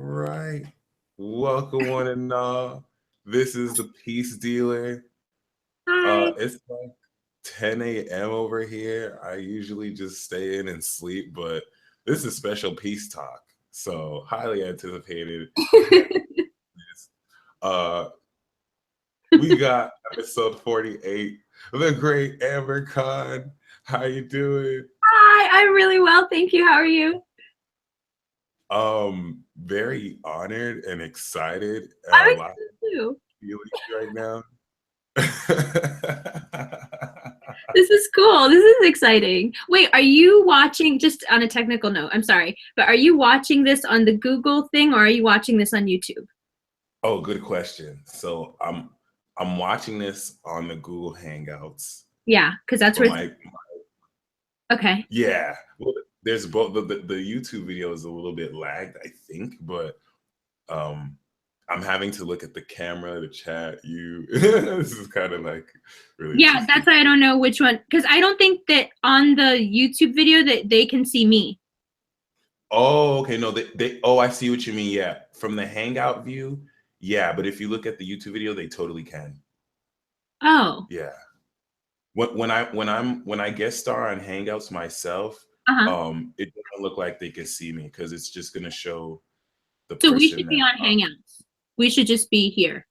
Right. Welcome one and all. This is the Peace Dealer. Hi. It's like 10 a.m. over here. I usually just stay in and sleep, but this is special peace talk. So highly anticipated. This. Uh we got episode 48. The great Amber Khan. How you doing? Hi, I'm really well, thank you. How are you? Very honored and excited. A I'm lot of excited too. feelings right now. This is cool. This is exciting. Wait, are you watching, just on a technical note, I'm sorry, but are you watching this on the Google thing or are you watching this on YouTube? Oh, good question. So I'm watching this on the Google Hangouts Yeah, because that's for where, my okay. yeah. Well, there's both the YouTube video is a little bit lagged, I think, but um I'm having to look at the camera, the chat, you this is kind of like really Yeah, that's interesting. why I don't know which one, because I don't think that on the YouTube video that they can see me. Oh, okay. No, they oh, I see what you mean. Yeah. From the Hangout view, yeah, but if you look at the YouTube video, they totally can. Oh, Yeah. When I guest star on Hangouts myself, uh-huh. it doesn't look like they can see me because it's just gonna show the So we person should be that on Hangouts. We should just be here.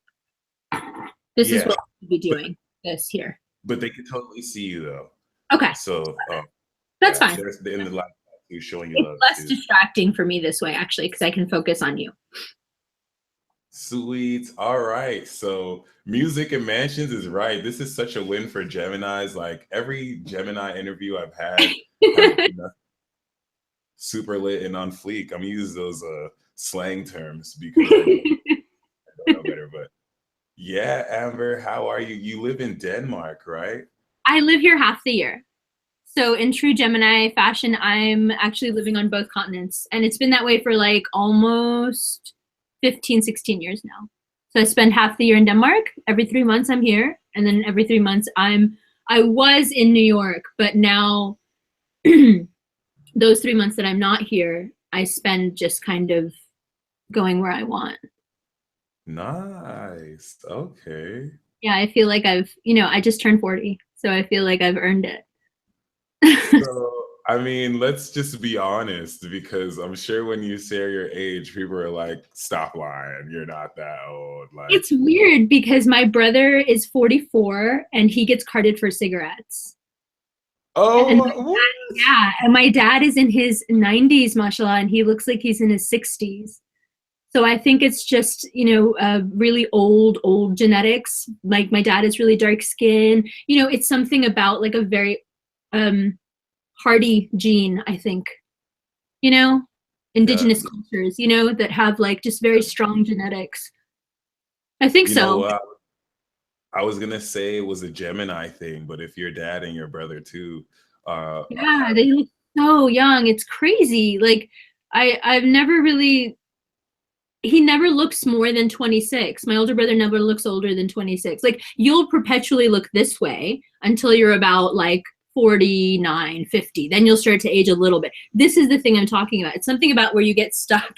This is yeah, what we should be but doing, this here. but they can totally see you though. Okay, So that's yeah, fine. there's in the live too showing you It's love less too. distracting for me this way, actually, because I can focus on you. Sweet. All right. So music and mansions is right. This is such a win for Geminis. Like every Gemini interview I've had has been super lit and on fleek. I'm gonna use those slang terms because I don't know better. But yeah, Amber, how are you? You live in Denmark, right? I live here half the year. So in true Gemini fashion, I'm actually living on both continents. And it's been that way for like almost 15, 16 years now. So I spend half the year in Denmark. Every 3 months I'm here. And then every 3 months I was in New York, but now those 3 months that I'm not here, I spend just kind of going where I want. Nice. Okay. Yeah, I feel like I just turned 40, so I feel like I've earned it. So, I mean, let's just be honest because I'm sure when you share your age, people are like, stop lying. You're not that old. Like, It's weird because my brother is 44 and he gets carded for cigarettes. And oh, what? yeah, and my dad is in his 90s, mashallah, and he looks like he's in his 60s. So I think it's just, really old genetics. Like my dad is really dark skin. It's something about like a very hardy gene, I think. You know, Yeah. indigenous cultures, that have like just very strong genetics. I think You know so. what? I was gonna say it was a Gemini thing, but if your dad and your brother too, Yeah, they look so young. It's crazy. Like I've never really he never looks more than 26. My older brother never looks older than 26. Like you'll perpetually look this way until you're about like 49, 50. Then you'll start to age a little bit. This is the thing I'm talking about. It's something about where you get stuck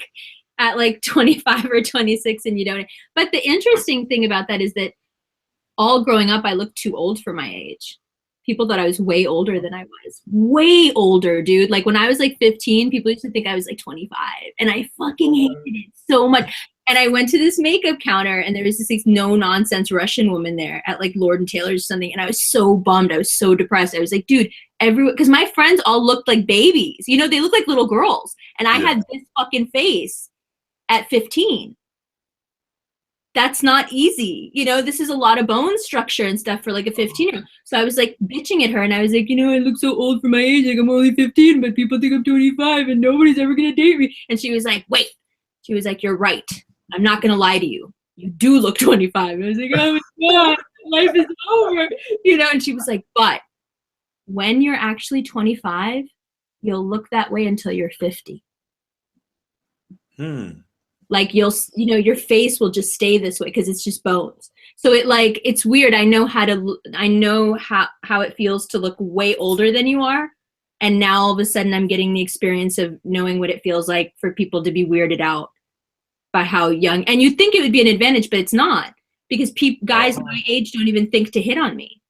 at like 25 or 26 and you don't. But the interesting thing about that is that all growing up, I looked too old for my age. People thought I was way older than I was. Way older, dude. Like when I was like 15, people used to think I was like 25. And I fucking hated it so much. And I went to this makeup counter and there was this like, no nonsense Russian woman there at like Lord and Taylor's or something. And I was so bummed. I was so depressed. I was like, dude, everyone, because my friends all looked like babies. They look like little girls. And I yeah, had this fucking face at 15. That's not easy. This is a lot of bone structure and stuff for like a 15-year-old. So I was like bitching at her and I was like, I look so old for my age. Like I'm only 15, but people think I'm 25 and nobody's ever going to date me. And she was like, wait. She was like, you're right. I'm not going to lie to you. You do look 25. I was like, oh my God, life is over. And she was like, but when you're actually 25, you'll look that way until you're 50. Like your face will just stay this way because it's just bones. So it's weird. I know how it feels to look way older than you are, and now all of a sudden I'm getting the experience of knowing what it feels like for people to be weirded out by how young, and you'd think it would be an advantage, but it's not, because guys my age don't even think to hit on me.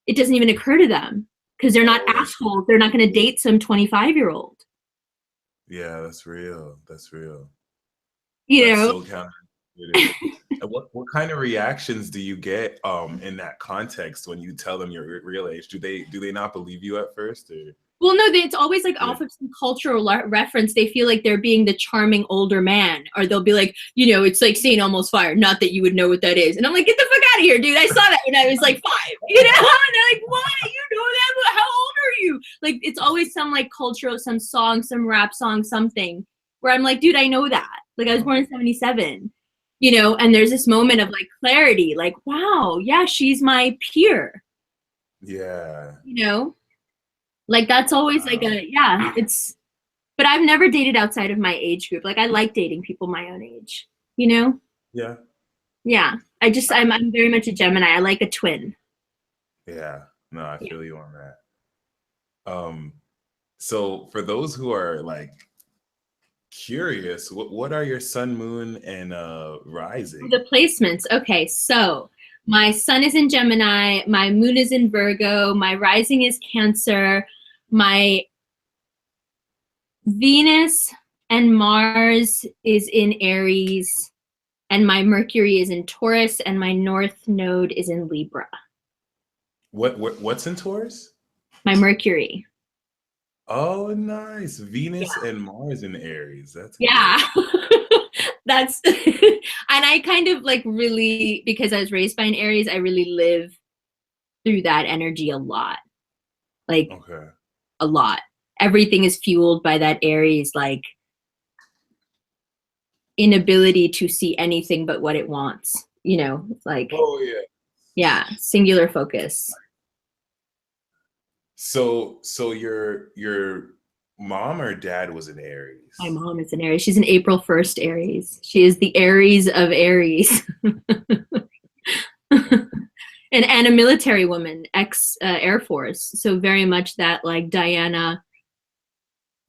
It doesn't even occur to them because they're not assholes. They're not going to date some 25-year-old. Yeah, that's real. That's real. You That's know? so counterintuitive. And what kind of reactions do you get in that context when you tell them your real age? Do they not believe you at first, or? Well, no, it's always like off of some cultural reference. They feel like they're being the charming older man, or they'll be like, you know, it's like saying almost fired. Not that you would know what that is. And I'm like, get the fuck out of here, dude. I saw that when I was like 5. You know? And they're like, what? You know that? How old are you? Like, it's always some like cultural, some song, some rap song, something where I'm like, dude, I know that. Like, I was born in 77. You know, and there's this moment of like clarity, like, wow, yeah, she's my peer. Yeah. You know? Like, that's always like but I've never dated outside of my age group. Like, I like dating people my own age, you know? Yeah. Yeah. I'm very much a Gemini. I like a twin. Yeah. No, I feel you on that. So for those who are like curious, what are your sun, moon, and rising? The placements. Okay, so my sun is in Gemini, my moon is in Virgo, my rising is Cancer, my Venus and Mars is in Aries, and my Mercury is in Taurus, and my North Node is in Libra. What's in Taurus? My Mercury. Oh, nice. Venus and Mars in Aries. That's That's and I kind of like really, because I was raised by an Aries, I really live through that energy a lot. Like a lot. Everything is fueled by that Aries like inability to see anything but what it wants. You know, like singular focus. So your mom or dad was an Aries? My mom is an Aries. She's an April 1st Aries. She is the Aries of Aries. and a military woman, ex Air Force. So very much that like Diana,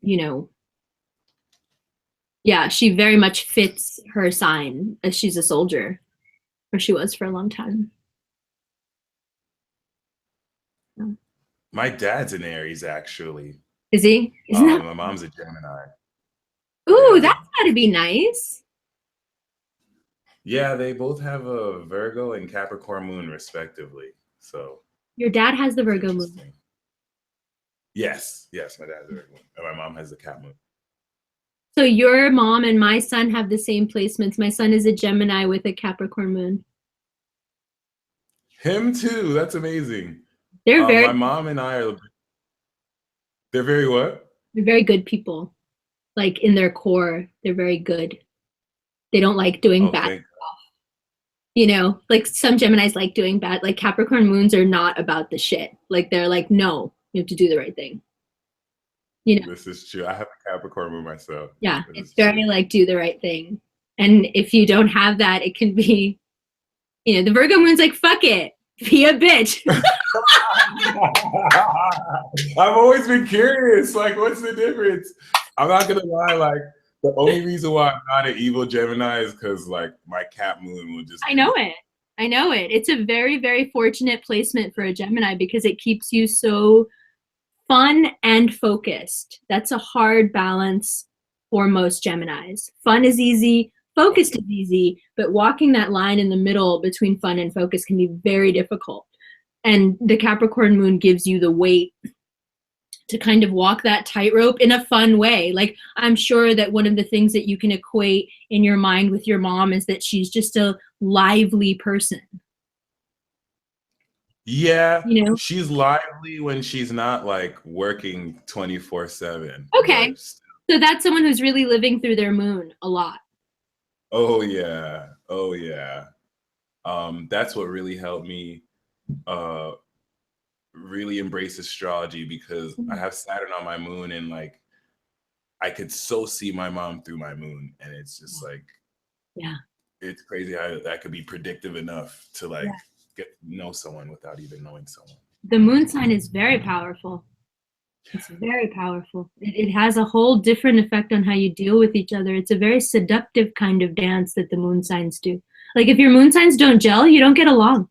you know, yeah, she very much fits her sign as she's a soldier, or she was for a long time. My dad's an Aries, actually. Is he? My mom's a Gemini. Ooh, that's gotta be nice. Yeah, they both have a Virgo and Capricorn moon, respectively. So your dad has the Virgo moon. Yes, my dad has the Virgo moon, and my mom has the Cap moon. So your mom and my son have the same placements. My son is a Gemini with a Capricorn moon. Him too. That's amazing. They're very. My mom and I are. They're very what? They're very good people. Like in their core, they're very good. They don't like doing bad stuff. You know, like some Geminis like doing bad. Like Capricorn moons are not about the shit. Like they're like, no, you have to do the right thing. You know. This is true. I have a Capricorn moon myself. Yeah, it's very like do the right thing. And if you don't have that, it can be, you know, the Virgo moon's like, fuck it, be a bitch. I've always been curious, like, what's the difference? I'm not gonna lie, like, the only reason why I'm not an evil Gemini is because, like, my Cap moon will just. I know it. It's a very, very fortunate placement for a Gemini because it keeps you so fun and focused. That's a hard balance for most Geminis. Fun is easy, focused is easy, but walking that line in the middle between fun and focus can be very difficult. And the Capricorn moon gives you the weight to kind of walk that tightrope in a fun way. Like, I'm sure that one of the things that you can equate in your mind with your mom is that she's just a lively person. Yeah, you know, she's lively when she's not like working 24/7. Okay, so that's someone who's really living through their moon a lot. Oh yeah. That's what really helped me really embrace astrology, because I have Saturn on my moon, and like I could so see my mom through my moon, and it's just like, it's crazy how that could be predictive enough to like get to know someone without even knowing someone. The moon sign is very powerful. It's very powerful. It has a whole different effect on how you deal with each other. It's a very seductive kind of dance that the moon signs do. Like if your moon signs don't gel, you don't get along.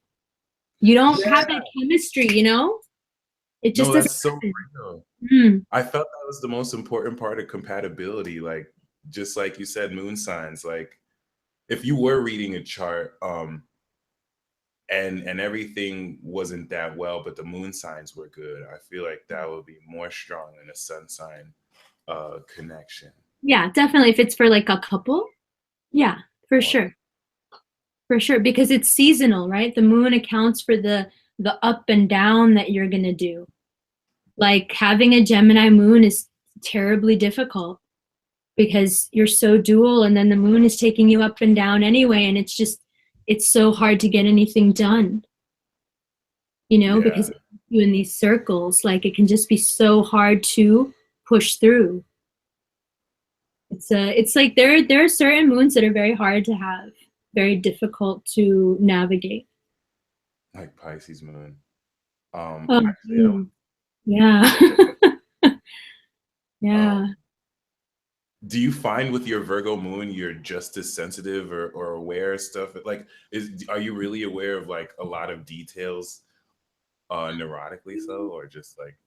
You don't have that chemistry, you know? It just No, doesn't that's so happen. real. Mm. I felt that was the most important part of compatibility. Like, just like you said, moon signs. Like, if you were reading a chart, and everything wasn't that well, but the moon signs were good, I feel like that would be more strong than a sun sign connection. Yeah, definitely. If it's for like a couple, yeah, for Wow. sure. For sure. Because it's seasonal, right? The moon accounts for the up and down that you're gonna do. Like having a Gemini moon is terribly difficult because you're so dual and then the moon is taking you up and down anyway, and it's so hard to get anything done, you know, Yeah. because you in these circles, like it can just be so hard to push through. It's like there are certain moons that are very hard to have, very difficult to navigate. Like Pisces moon. Oh, Actually, I yeah. don't. Yeah. Do you find with your Virgo moon you're just as sensitive or aware of stuff? Like, are you really aware of like a lot of details, neurotically so, or just like?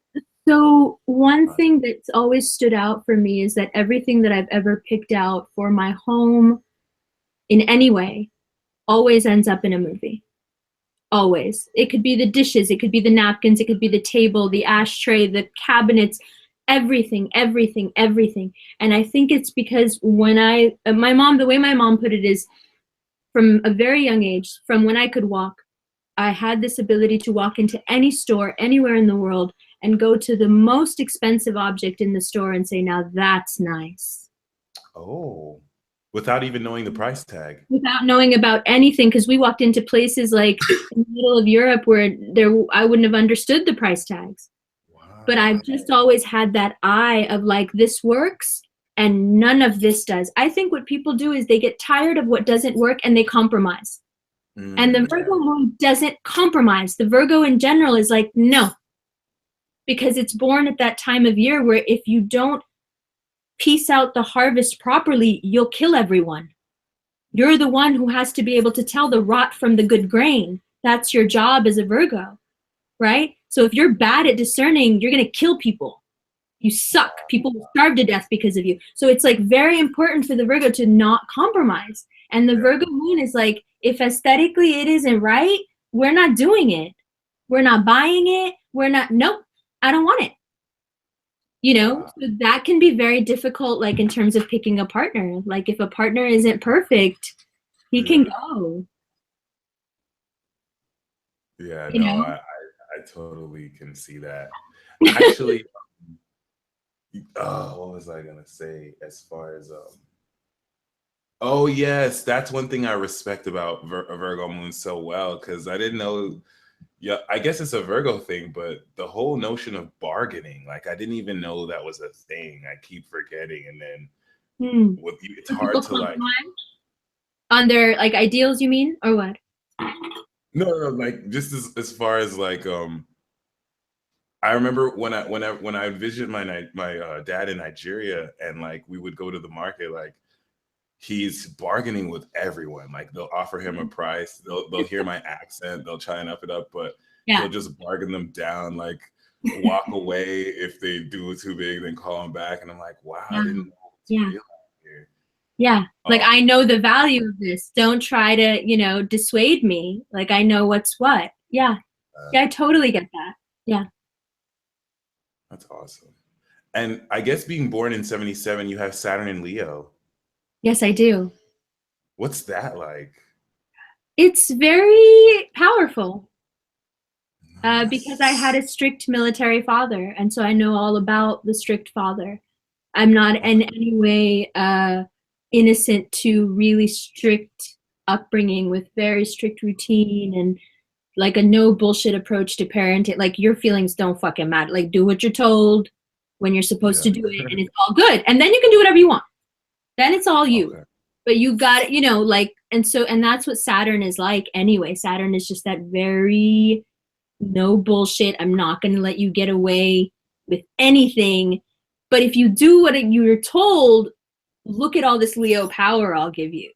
So one thing that's always stood out for me is that everything that I've ever picked out for my home in any way always ends up in a movie. Always. It could be the dishes, it could be the napkins, it could be the table, the ashtray, the cabinets, everything, everything, everything. And I think it's because when my mom, the way my mom put it is from a very young age, from when I could walk, I had this ability to walk into any store anywhere in the world and go to the most expensive object in the store and say, now that's nice. Oh, without even knowing the price tag. Without knowing about anything, because we walked into places like in the middle of Europe where I wouldn't have understood the price tags. But Wow. I've just always had that eye of like, this works and none of this does. I think what people do is they get tired of what doesn't work and they compromise. And the Yeah. Virgo moon doesn't compromise. The Virgo in general is like, no, because it's born at that time of year where if you don't piece out the harvest properly, you'll kill everyone. You're the one who has to be able to tell the rot from the good grain. That's your job as a Virgo, right? So if you're bad at discerning, you're going to kill people. You suck. People will starve to death because of you. So it's like very important for the Virgo to not compromise. And the Virgo moon is like, if aesthetically it isn't right, we're not doing it. We're not buying it. We're not, nope, I don't want it. You know, so that can be very difficult, like in terms of picking a partner. Like if a partner isn't perfect, he can go. Yeah, You no, know? I totally can see that. Actually, oh, what was I gonna say as far as oh yes, that's one thing I respect about Virgo moon so well, because I didn't know. Yeah, I guess it's a Virgo thing, but the whole notion of bargaining, like I didn't even know that was a thing. I keep forgetting, and then with you, it's So hard people to like. compromise on their like ideals, you mean, or what? No, like just as far as like I remember when I visited my dad in Nigeria, and like we would go to the market, like he's bargaining with everyone. Like they'll offer him a price, they'll hear my accent, they'll try and up it up, but Yeah. he'll just bargain them down, like walk away if they do it too big, then call him back. And I'm like, wow, I didn't know it's Yeah. real out here. Yeah. Like I know the value of this. Don't try to, you know, dissuade me. Like I know what's what. Yeah. Yeah, I totally get that. Yeah. That's awesome. And I guess being born in 77, you have Saturn in Leo. Yes, I do. What's that like? It's very powerful because I had Nice. a strict military father, and so I know all about the strict father. I'm not in any way innocent to really strict upbringing with very strict routine and like a no bullshit approach to parenting. Like your feelings don't fucking matter. Like do what you're told when you're supposed Yeah. to do it, and it's all good. And then you can do whatever you want. Then it's all you. Okay. But you got, you know, like, and that's what Saturn is like anyway. Saturn is just that very no bullshit. I'm not going to let you get away with anything. But if you do what you're told, look at all this Leo power I'll give you.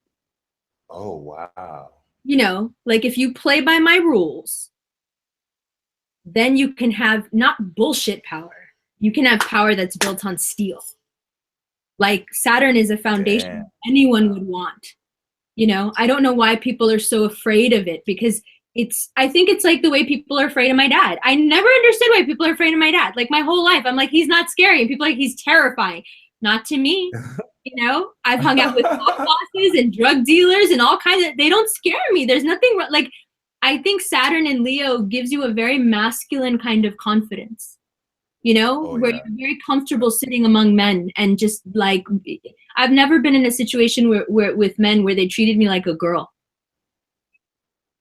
Oh, wow. You know, like if you play by my rules, then you can have not bullshit power. You can have power that's built on steel. Like Saturn is a foundation anyone would want. You know, I don't know why people are so afraid of it, because I think it's like the way people are afraid of my dad. I never understood why people are afraid of my dad. Like my whole life, I'm like, he's not scary. And people are like, he's terrifying. Not to me. You know, I've hung out with mob bosses and drug dealers and all kinds of, they don't scare me. There's nothing like, I think Saturn in Leo gives you a very masculine kind of confidence, you know, where you're very comfortable sitting among men and just like, I've never been in a situation where with men where they treated me like a girl.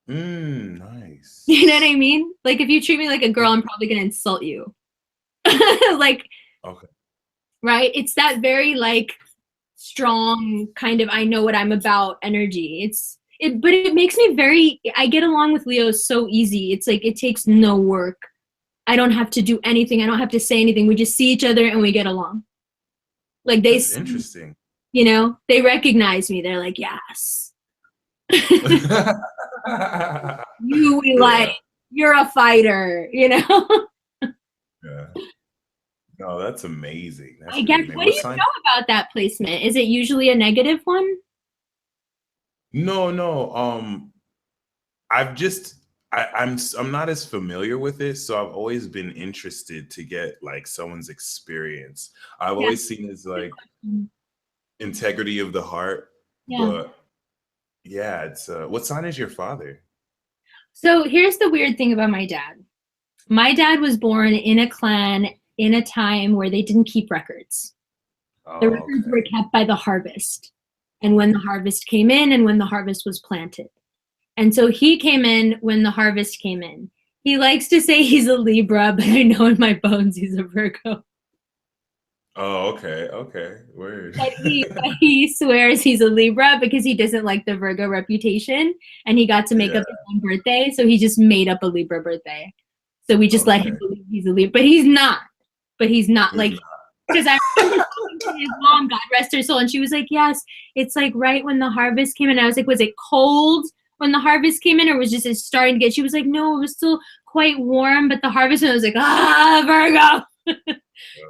Nice. You know what I mean? Like if you treat me like a girl, I'm probably gonna insult you. Like, okay. Right? It's that very like strong kind of I know what I'm about energy. But it makes me I get along with Leo so easy. It's like it takes no work. I don't have to do anything. I don't have to say anything. We just see each other and we get along. Like That's interesting. You know, they recognize me. They're like, yes. We like, you're a fighter, you know? Yeah. No, that's amazing. That's I guess, what do you know about that placement? Is it usually a negative one? No. I'm not as familiar with it, so I've always been interested to get like someone's experience. I've always seen it as like integrity of the heart, but yeah, it's what sign is your father? So here's the weird thing about my dad. My dad was born in a clan in a time where they didn't keep records. The records were kept by the harvest, and when the harvest came in and when the harvest was planted. And so he came in when the harvest came in. He likes to say he's a Libra, but I know in my bones he's a Virgo. Oh, okay. Word. But he swears he's a Libra because he doesn't like the Virgo reputation, and he got to make up his own birthday, so he just made up a Libra birthday. So we just let him believe he's a Libra, but he's not. Like, because I remember talking to his mom, God rest her soul, and she was like, yes, it's like right when the harvest came in. I was like, was it cold when the harvest came in, or was just it starting to get, she was like, no, it was still quite warm, but the harvest, and I was like, Virgo.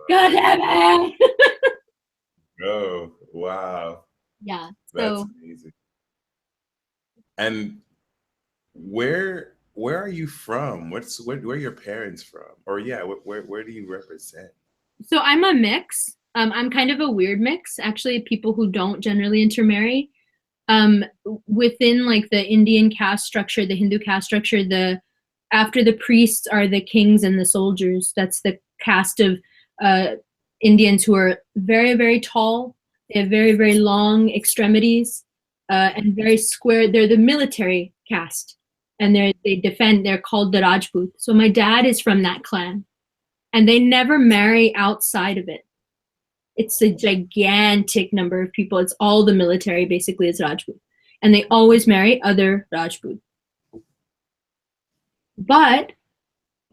God damn it. Oh, wow. Yeah. That's amazing. And where are you from? Where are your parents from? Or where do you represent? So I'm a mix. I'm kind of a weird mix, actually, people who don't generally intermarry. Within like the Indian caste structure, the Hindu caste structure, after the priests are the kings and the soldiers. That's the caste of Indians who are very, very tall. They have very, very long extremities and very square. They're the military caste, and they're called the Rajput. So my dad is from that clan, and they never marry outside of it. It's a gigantic number of people. It's all the military, basically, is Rajput. And they always marry other Rajput. But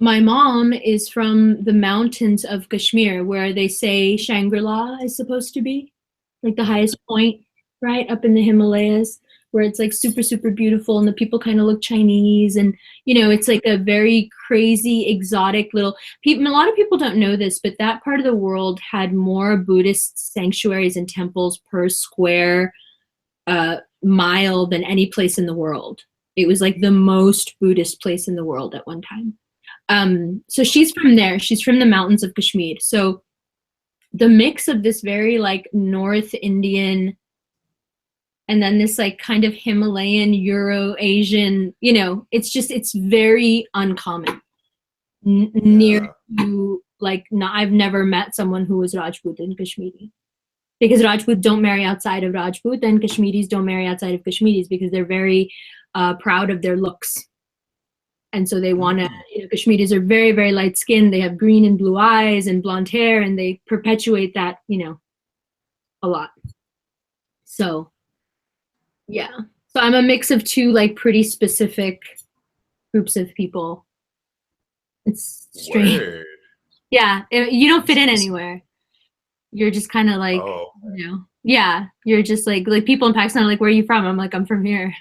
my mom is from the mountains of Kashmir, where they say Shangri-La is supposed to be, like the highest point, right, up in the Himalayas, where it's like super, super beautiful, and the people kind of look Chinese, and it's like a very crazy, exotic little people. A lot of people don't know this, but that part of the world had more Buddhist sanctuaries and temples per square mile than any place in the world. It was like the most Buddhist place in the world at one time. So she's from there. She's from the mountains of Kashmir. So the mix of this very like North Indian and then this like kind of Himalayan, Euro-Asian, it's very uncommon. Near to like, I've never met someone who was Rajput and Kashmiri. Because Rajput don't marry outside of Rajput, and Kashmiris don't marry outside of Kashmiris because they're very proud of their looks. And so they want to, Kashmiris are very, very light skinned. They have green and blue eyes and blonde hair, and they perpetuate that, a lot. So, yeah. So I'm a mix of two, like, pretty specific groups of people. It's strange. Word. Yeah, you don't fit in anywhere. You're just kind of like, Oh, yeah, you're just like people in Pakistan are like, where are you from? I'm like, I'm from here.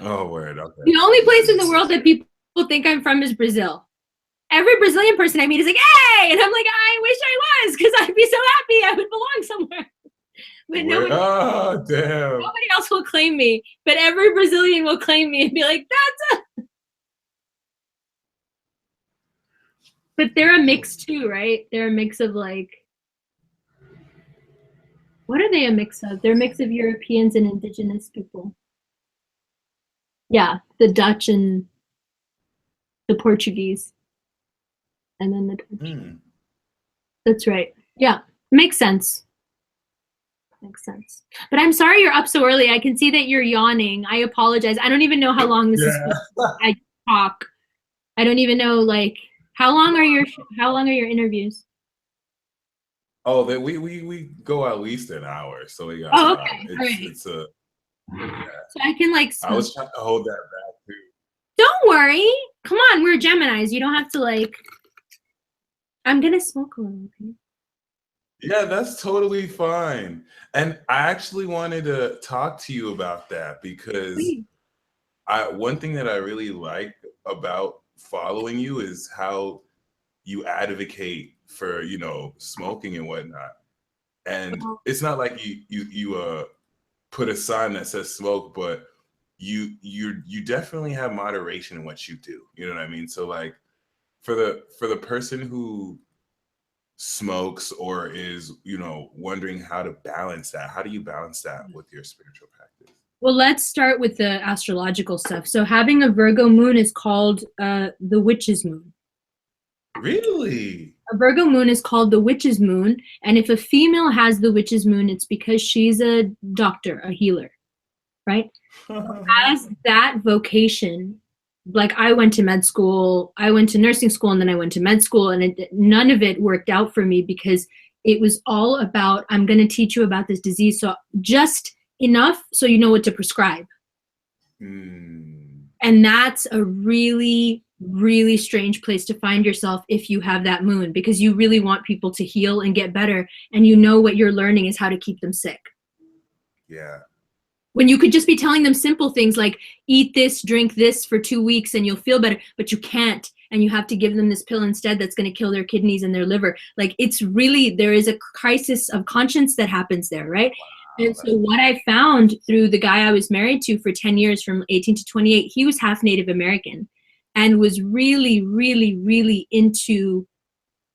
oh, word. Okay. The only place in the world that people think I'm from is Brazil. Every Brazilian person I meet is like, hey! And I'm like, I wish I was, because I'd be so happy I would belong somewhere. But Where? Oh, damn. nobody else will claim me. But every Brazilian will claim me and be like, that's a. But they're a mix too, right? They're a mix of like, what are they a mix of? They're a mix of Europeans and indigenous people. Yeah, the Dutch and the Portuguese. And then the Dutch. That's right. Yeah, makes sense. Makes sense. But I'm sorry you're up so early. I can see that you're yawning. I apologize. I don't even know how long this is. I talk. I don't even know, like, how long are your interviews? Oh, that we go at least an hour, so we got. Oh, okay. All right. It's a. Yeah. So I can like. I was trying to hold that back too. Don't worry. Come on, we're Geminis. You don't have to like. I'm gonna smoke a little. Okay? Yeah, that's totally fine. And I actually wanted to talk to you about that because one thing that I really like about following you is how you advocate for, smoking and whatnot. And it's not like you put a sign that says smoke, but you definitely have moderation in what you do. You know what I mean? So like for the person who smokes or is wondering how to balance that, how do you balance that with your spiritual practice? Well, let's start with the astrological stuff. So having a Virgo moon is called the witch's moon. Really? A Virgo moon is called the witch's moon, and if a female has the witch's moon, it's because she's a doctor, a healer, right? As that vocation, like I went to med school, I went to nursing school, and then I went to med school, and none of it worked out for me because it was all about, I'm going to teach you about this disease, so just enough so you know what to prescribe. And that's a really, really strange place to find yourself if you have that moon, because you really want people to heal and get better, and you know what you're learning is how to keep them sick. Yeah. When you could just be telling them simple things like eat this, drink this for 2 weeks and you'll feel better, but you can't. And you have to give them this pill instead that's going to kill their kidneys and their liver. Like it's really, there is a crisis of conscience that happens there, right? Wow, and so what I found through the guy I was married to for 10 years from 18 to 28, he was half Native American and was really, really, really into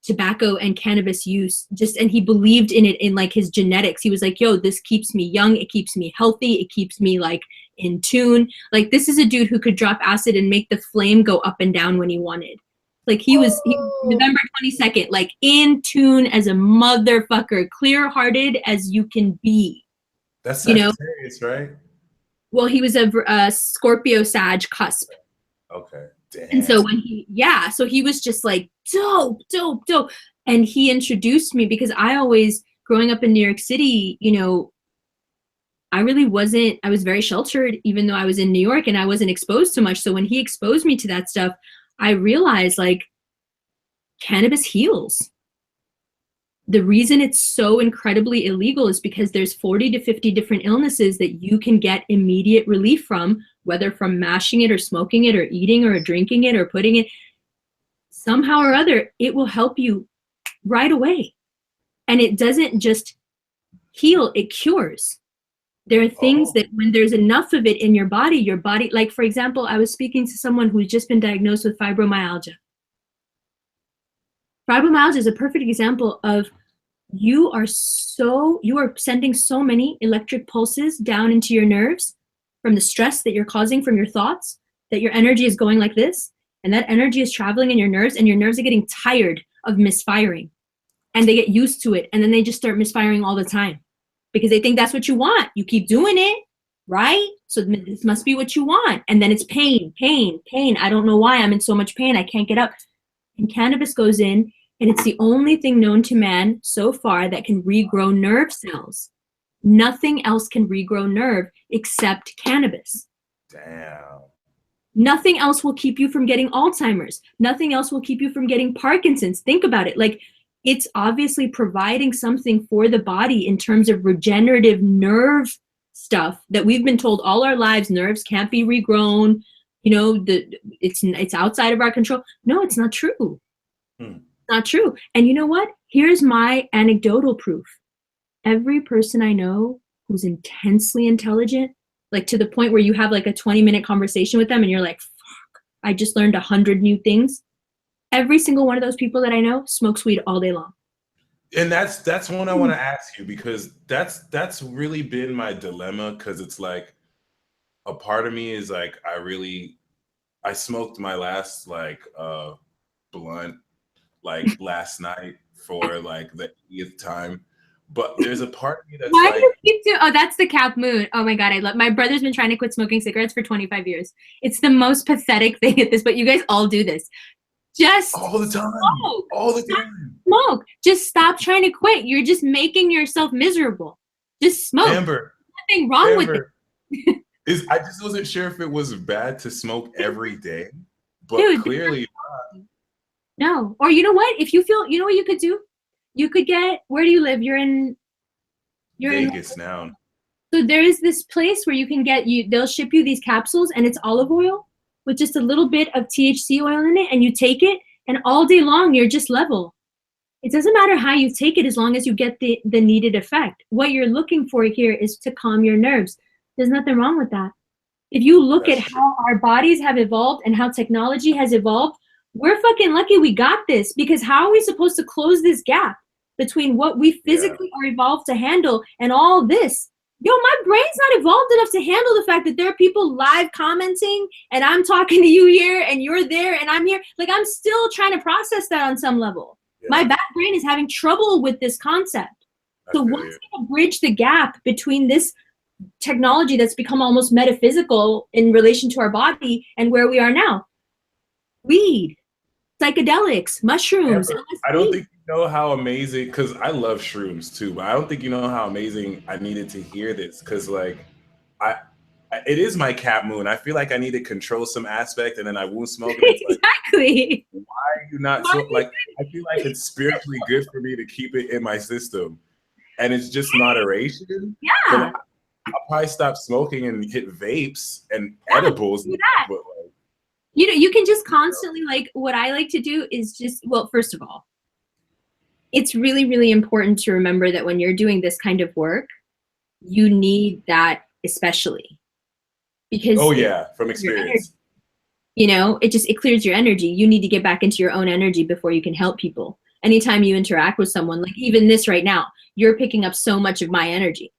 tobacco and cannabis use, and he believed in it in like his genetics. He was like, yo, this keeps me young, it keeps me healthy, it keeps me like in tune. Like this is a dude who could drop acid and make the flame go up and down when he wanted. Like he was November 22nd, like in tune as a motherfucker, clear-hearted as you can be. That's Sagittarius, right? Well, he was a Scorpio Sag cusp. Okay. Damn. And so so he was just like dope. And he introduced me because I always, growing up in New York City, I was very sheltered, even though I was in New York and I wasn't exposed to much. So when he exposed me to that stuff, I realized like cannabis heals. The reason it's so incredibly illegal is because there's 40 to 50 different illnesses that you can get immediate relief from, whether from mashing it or smoking it or eating or drinking it or putting it, somehow or other, it will help you right away. And it doesn't just heal, it cures. There are things that when there's enough of it in your body, like for example, I was speaking to someone who's just been diagnosed with fibromyalgia. Fibromyalgia is a perfect example of you are sending so many electric pulses down into your nerves from the stress that you're causing from your thoughts, that your energy is going like this, and that energy is traveling in your nerves, and your nerves are getting tired of misfiring, and they get used to it, and then they just start misfiring all the time because they think that's what you want. You keep doing it, right? So this must be what you want, and then it's pain. I don't know why I'm in so much pain. I can't get up. And cannabis goes in, and it's the only thing known to man so far that can regrow nerve cells. Nothing else can regrow nerve except cannabis. Damn. Nothing else will keep you from getting Alzheimer's. Nothing else will keep you from getting Parkinson's. Think about it. Like, it's obviously providing something for the body in terms of regenerative nerve stuff that we've been told all our lives. Nerves can't be regrown. You know, it's outside of our control. No, it's not true. Not true. And you know what? Here's my anecdotal proof. Every person I know who's intensely intelligent, like to the point where you have like a 20-minute conversation with them and you're like, fuck, I just learned 100 new things. Every single one of those people that I know smokes weed all day long. And that's one I want to ask you, because that's really been my dilemma, because it's like a part of me is like, I smoked my last like blunt like last night for like the 80th time. But there's a part of me that's why like, do you keep doing, oh, that's the Cap Moon. Oh my God, I love, my brother's been trying to quit smoking cigarettes for 25 years. It's the most pathetic thing at this, but you guys all do this. Just all the time. Smoke. All the time. Smoke. Just stop trying to quit. You're just making yourself miserable. Just smoke. Amber. There's nothing wrong with it. I just wasn't sure if it was bad to smoke every day, but Dude, clearly not. No. Or you know what? If you feel, you know what you could do? You could get, where do you live? You're in Vegas now. So there is this place where you can get, they'll ship you these capsules, and it's olive oil with just a little bit of THC oil in it, and you take it, and all day long you're just level. It doesn't matter how you take it as long as you get the needed effect. What you're looking for here is to calm your nerves. There's nothing wrong with that. If you look at how our bodies have evolved and how technology has evolved, we're fucking lucky we got this, because how are we supposed to close this gap between what we physically are evolved to handle and all this? Yo, my brain's not evolved enough to handle the fact that there are people live commenting and I'm talking to you here and you're there and I'm here. Like, I'm still trying to process that on some level. My back brain is having trouble with this concept. So what's going to bridge the gap between this technology that's become almost metaphysical in relation to our body and where we are now? Weed, psychedelics, mushrooms. I don't think you know how amazing, because I love shrooms too, but I don't think you know how amazing I needed to hear this, because like it is my Cap Moon. I feel like I need to control some aspect, and then I won't smoke. And it's like, exactly. Why are you not so, like, I feel like it's spiritually good for me to keep it in my system, and it's just moderation. Yeah. I'll probably stop smoking and hit vapes and edibles. Do that. But like, you know, you can just constantly, like, what I like to do is just, well, first of all, it's really, really important to remember that when you're doing this kind of work, you need that, especially because from experience, you know, it clears your energy. You need to get back into your own energy before you can help people. Anytime you interact with someone, like even this right now, you're picking up so much of my energy.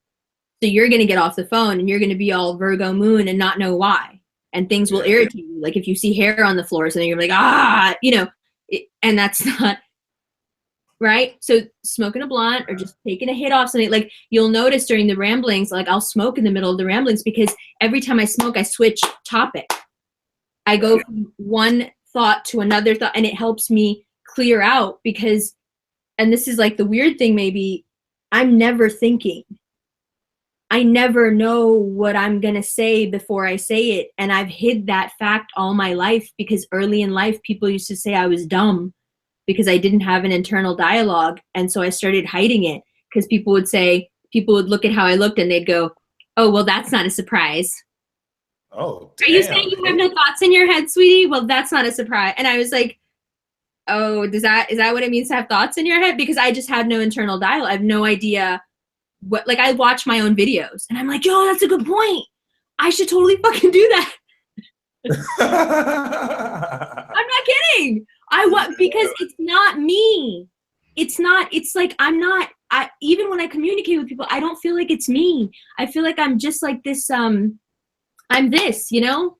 So you're going to get off the phone and you're going to be all Virgo moon and not know why. And things will irritate you. Like if you see hair on the floor, so then you're like, you know, and that's not right. So smoking a blunt or just taking a hit off something, like you'll notice during the ramblings, like I'll smoke in the middle of the ramblings because every time I smoke, I switch topic. I go from one thought to another thought, and it helps me clear out because, and this is like the weird thing, maybe I'm never thinking. I never know what I'm going to say before I say it. And I've hid that fact all my life because early in life, people used to say I was dumb because I didn't have an internal dialogue. And so I started hiding it because people would look at how I looked and they'd go, oh, well, that's not a surprise. Oh, damn. Are you saying you have no thoughts in your head, sweetie? Well, that's not a surprise. And I was like, oh, is that what it means to have thoughts in your head? Because I just had no internal dialogue. I have no idea what, like I watch my own videos and I'm like, yo, that's a good point. I should totally fucking do that. I'm not kidding. Because it's not me. It's like, even when I communicate with people, I don't feel like it's me. I feel like I'm just like this, I'm this, you know?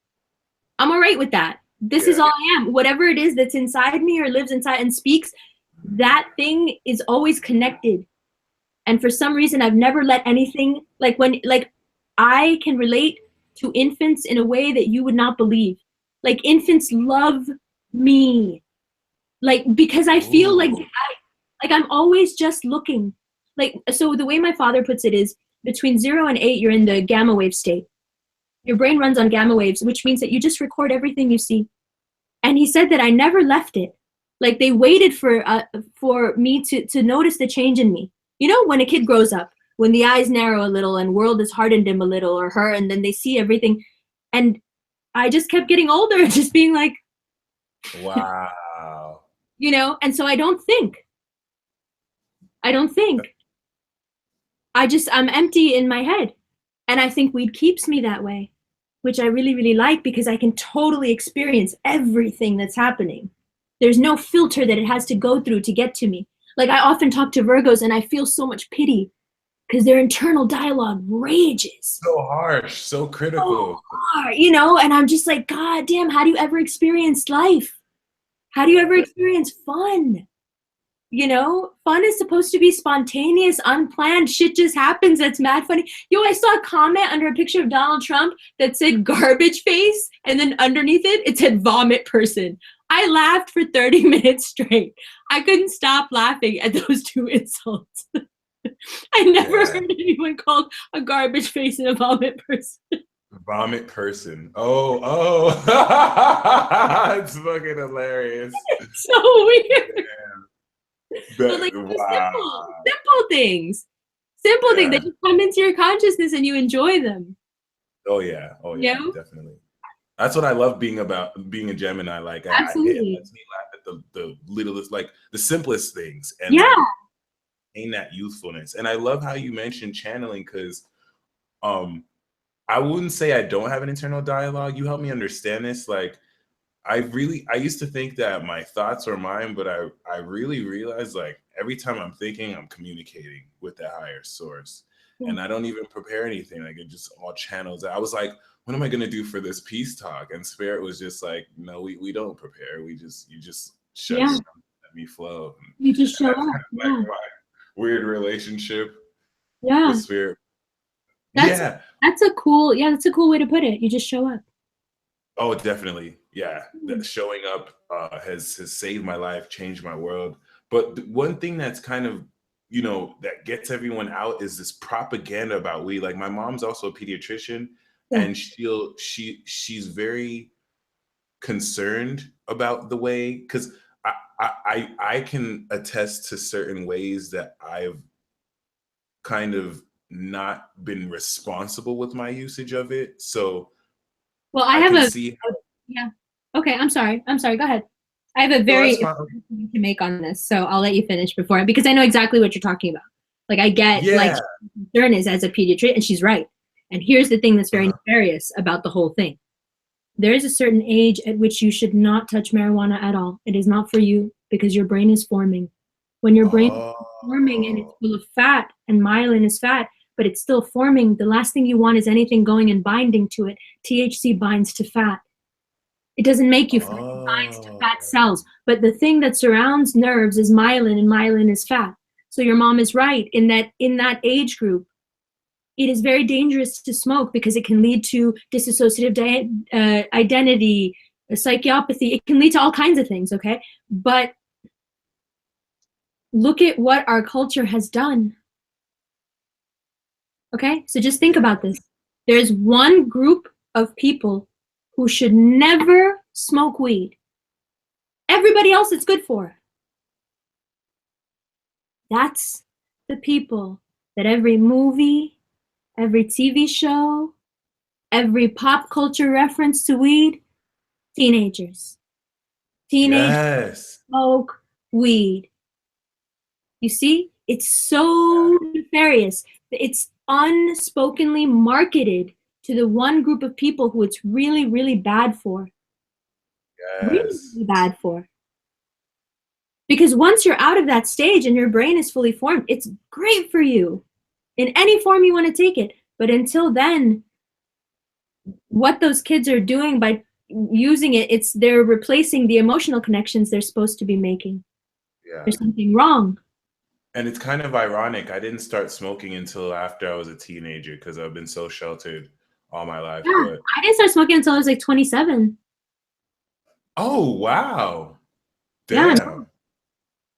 I'm all right with that. This is all I am. Whatever it is that's inside me or lives inside and speaks, that thing is always connected. And for some reason, I've never let anything, like I can relate to infants in a way that you would not believe. Like infants love me. Like, because I feel like I'm always just looking. Like, so the way my father puts it is between 0 and 8, you're in the gamma wave state. Your brain runs on gamma waves, which means that you just record everything you see. And he said that I never left it. Like they waited for me to notice the change in me. You know, when a kid grows up, when the eyes narrow a little and world is hardened him a little or her, and then they see everything. And I just kept getting older, just being like, wow. You know, and so I don't think. I'm empty in my head. And I think weed keeps me that way, which I really, really like because I can totally experience everything that's happening. There's no filter that it has to go through to get to me. Like I often talk to Virgos and I feel so much pity because their internal dialogue rages. So harsh, so critical. So hard, you know, and I'm just like, God damn, how do you ever experience life? How do you ever experience fun? You know, fun is supposed to be spontaneous, unplanned. Shit just happens. That's mad funny. Yo, I saw a comment under a picture of Donald Trump that said garbage face. And then underneath it, it said vomit person. I laughed for 30 minutes straight. I couldn't stop laughing at those two insults. I never heard anyone called a garbage face and a vomit person. Vomit person. Oh. It's fucking hilarious. It's so weird. Yeah. But like simple things. Simple things that just come into your consciousness and you enjoy them. Oh yeah, definitely. That's what I love being a Gemini. Like absolutely. It lets me laugh at the littlest, like the simplest things, and ain't that youthfulness. And I love how you mentioned channeling because I wouldn't say I don't have an internal dialogue. You help me understand this. Like I used to think that my thoughts were mine, but I really realized like every time I'm thinking, I'm communicating with that higher source. And I don't even prepare anything. Like it just all channels. I was like, what am I going to do for this peace talk? And Spirit was just like, no, we don't prepare. You just shut down, let me flow. You just show up. Like my weird relationship with Spirit. That's a cool way to put it. You just show up. Oh, definitely. Yeah. That showing up has saved my life, changed my world. But the one thing that's kind of, you know, that gets everyone out is this propaganda about weed. Like my mom's also a pediatrician and she's very concerned about the way, because I can attest to certain ways that I've kind of not been responsible with my usage of it. So well, I have okay, I'm sorry. Go ahead. I have a very important point to make on this, so I'll let you finish before, because I know exactly what you're talking about. Like I get like concern is as a pediatrician, and she's right. And here's the thing that's very nefarious about the whole thing. There is a certain age at which you should not touch marijuana at all. It is not for you because your brain is forming. When your brain is forming and it's full of fat, and myelin is fat, but it's still forming, the last thing you want is anything going and binding to it. THC binds to fat. It doesn't make you fat, it binds to fat cells. But the thing that surrounds nerves is myelin, and myelin is fat. So your mom is right in that age group, it is very dangerous to smoke because it can lead to dissociative identity, psychopathy. It can lead to all kinds of things, okay? But look at what our culture has done. Okay, so just think about this. There's one group of people who should never smoke weed. Everybody else it's good for. That's the people that every movie, every TV show, every pop culture reference to weed, teenagers. Teenagers smoke weed. You see, it's so nefarious. It's unspokenly marketed to the one group of people who it's really, really bad for. Really bad for. Because once you're out of that stage and your brain is fully formed, it's great for you in any form you want to take it. But until then, what those kids are doing by using it, they're replacing the emotional connections they're supposed to be making. There's something wrong. And it's kind of ironic. I didn't start smoking until after I was a teenager because I've been so sheltered all my life. Yeah, but I didn't start smoking until I was like 27. Oh, wow. Damn. Yeah.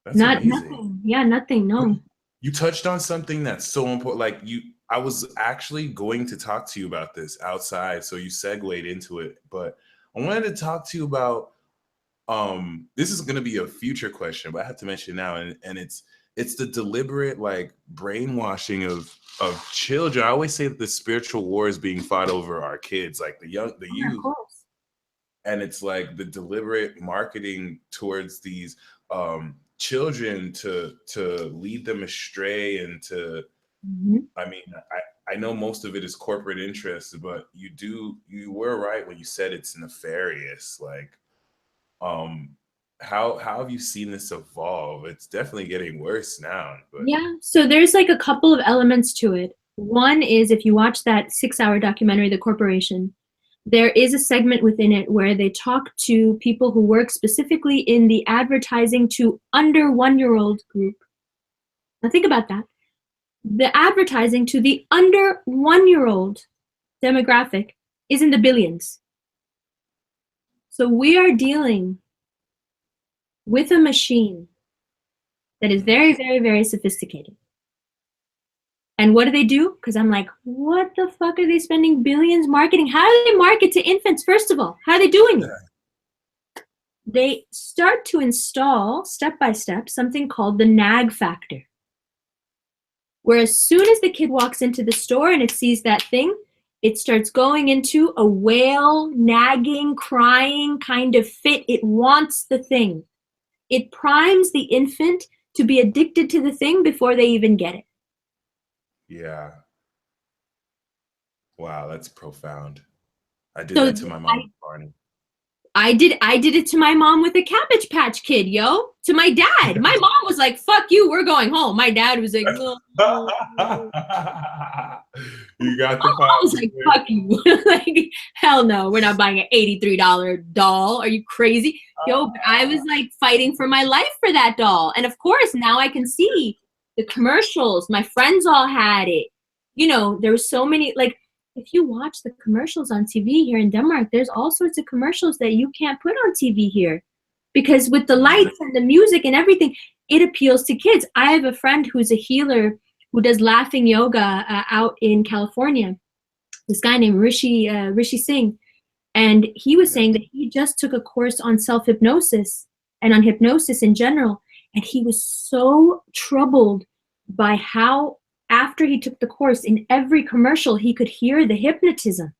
That's amazing. Nothing. Yeah, nothing. No. You touched on something that's so important. Like I was actually going to talk to you about this outside, so you segued into it, but I wanted to talk to you about this is going to be a future question, but I have to mention it now, and it's the deliberate like brainwashing of children. I always say that the spiritual war is being fought over our kids, like the Yeah, of youth, course. and it's like the deliberate marketing towards these children to lead them astray and to, Mhm. I mean, I know most of it is corporate interests, but you were right when you said it's nefarious. Like, how have you seen this evolve? It's definitely getting worse now, but Yeah, so there's like a couple of elements to it. One is if you watch that 6-hour documentary, The Corporation, there is a segment within it where they talk to people who work specifically in the advertising to under 1-year-old group. Now think about that. The advertising to the under 1-year-old demographic is in the billions. So we are dealing with a machine that is very, very, very sophisticated. And what do? Because I'm like, what the fuck are they spending billions marketing? How do they market to infants, first of all? How are they doing it? They start to install, step by step, something called the nag factor. Where as soon as the kid walks into the store and it sees that thing, it starts going into a wail, nagging, crying kind of fit. It wants the thing. It primes the infant to be addicted to the thing before they even get it. yeah. Wow, that's profound. I did So that to my mom, Barney. I did it to my mom with a Cabbage Patch Kid, yo. To my dad. My mom was like, fuck you, we're going home. My dad was like, no. You got the I was like, fuck you. Like, hell no, we're not buying an $83 doll. Are you crazy? Yo, but I was like fighting for my life for that doll. And of course, now I can see the commercials. My friends all had it. You know, there was so many, like, if you watch the commercials on TV here in Denmark, there's all sorts of commercials that you can't put on TV here. Because with the lights and the music and everything, it appeals to kids. I have a friend who's a healer who does laughing yoga out in California. This guy named Rishi Singh. And he was saying that he just took a course on self-hypnosis and on hypnosis in general. And he was so troubled by how, after he took the course, in every commercial, he could hear the hypnotism.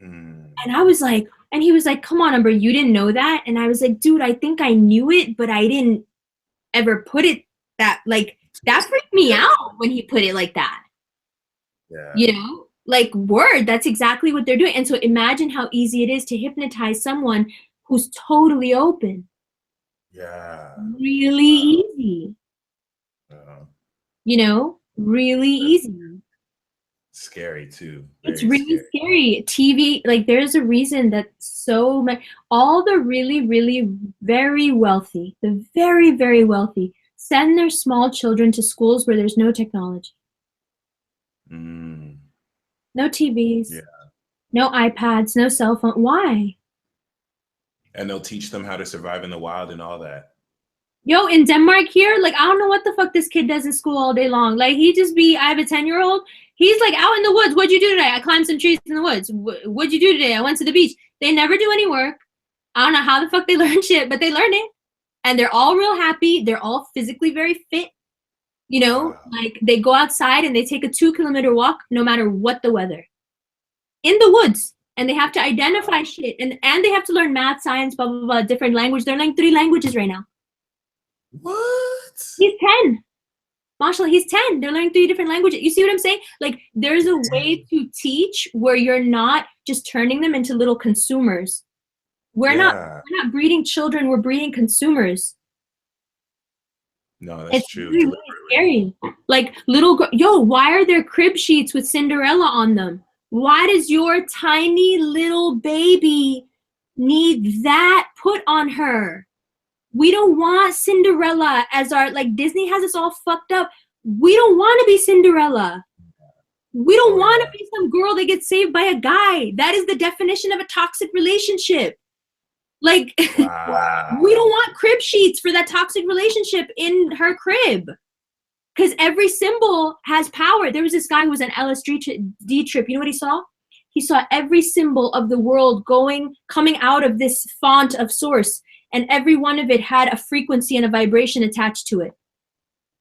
And I was like, and he was like, come on, Umber, you didn't know that? And I was like, dude, I think I knew it, but I didn't ever put it that, like, that freaked me out when he put it like that. Yeah. You know, like, word, that's exactly what they're doing. And so imagine how easy it is to hypnotize someone who's totally open. Yeah. Really easy. You know, really easy. Scary too. It's really scary. TV, like, there's a reason that so many, all the really, really very wealthy, the very, very wealthy, send their small children to schools where there's no technology. No TVs, no iPads, no cell phone. Why? And they'll teach them how to survive in the wild and all that. Yo, in Denmark here, like, I don't know what the fuck this kid does in school all day long. Like, I have a 10-year-old. He's like out in the woods. What'd you do today? I climbed some trees in the woods. What'd you do today? I went to the beach. They never do any work. I don't know how the fuck they learn shit, but they learn it. And they're all real happy. They're all physically very fit. You know, like, they go outside and they take a 2-kilometer walk no matter what the weather. In the woods. And they have to identify shit. And they have to learn math, science, blah, blah, blah, different language. They're learning 3 languages right now. What? He's 10. Mashallah, he's 10. They're learning 3 different languages. You see what I'm saying? Like, there's a way to teach where you're not just turning them into little consumers. We're not breeding children, we're breeding consumers. No, that's true. Really, really scary. Like, why are there crib sheets with Cinderella on them? Why does your tiny little baby need that put on her? We don't want Cinderella as our, like, Disney has us all fucked up. We don't want to be Cinderella. We don't want to be some girl that gets saved by a guy. That is the definition of a toxic relationship. Like, we don't want crib sheets for that toxic relationship in her crib. Because every symbol has power. There was this guy who was an LSD trip. You know what he saw? He saw every symbol of the world coming out of this font of source, and every one of it had a frequency and a vibration attached to it.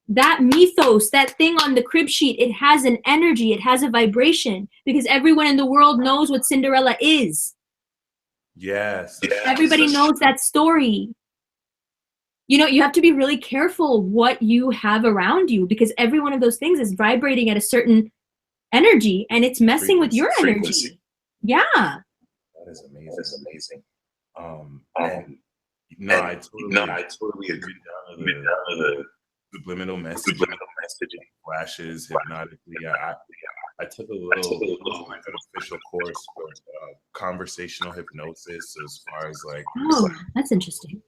That mythos, that thing on the crib sheet, it has an energy, it has a vibration, because everyone in the world knows what Cinderella is. Yes. Everybody knows that story. You know, you have to be really careful what you have around you, because every one of those things is vibrating at a certain energy, and it's messing with your energy. Yeah. That is amazing. That's amazing. I totally agree with the subliminal messaging, flashes hypnotically. I took a little like an official course for conversational hypnosis, as far as like, oh, that's interesting.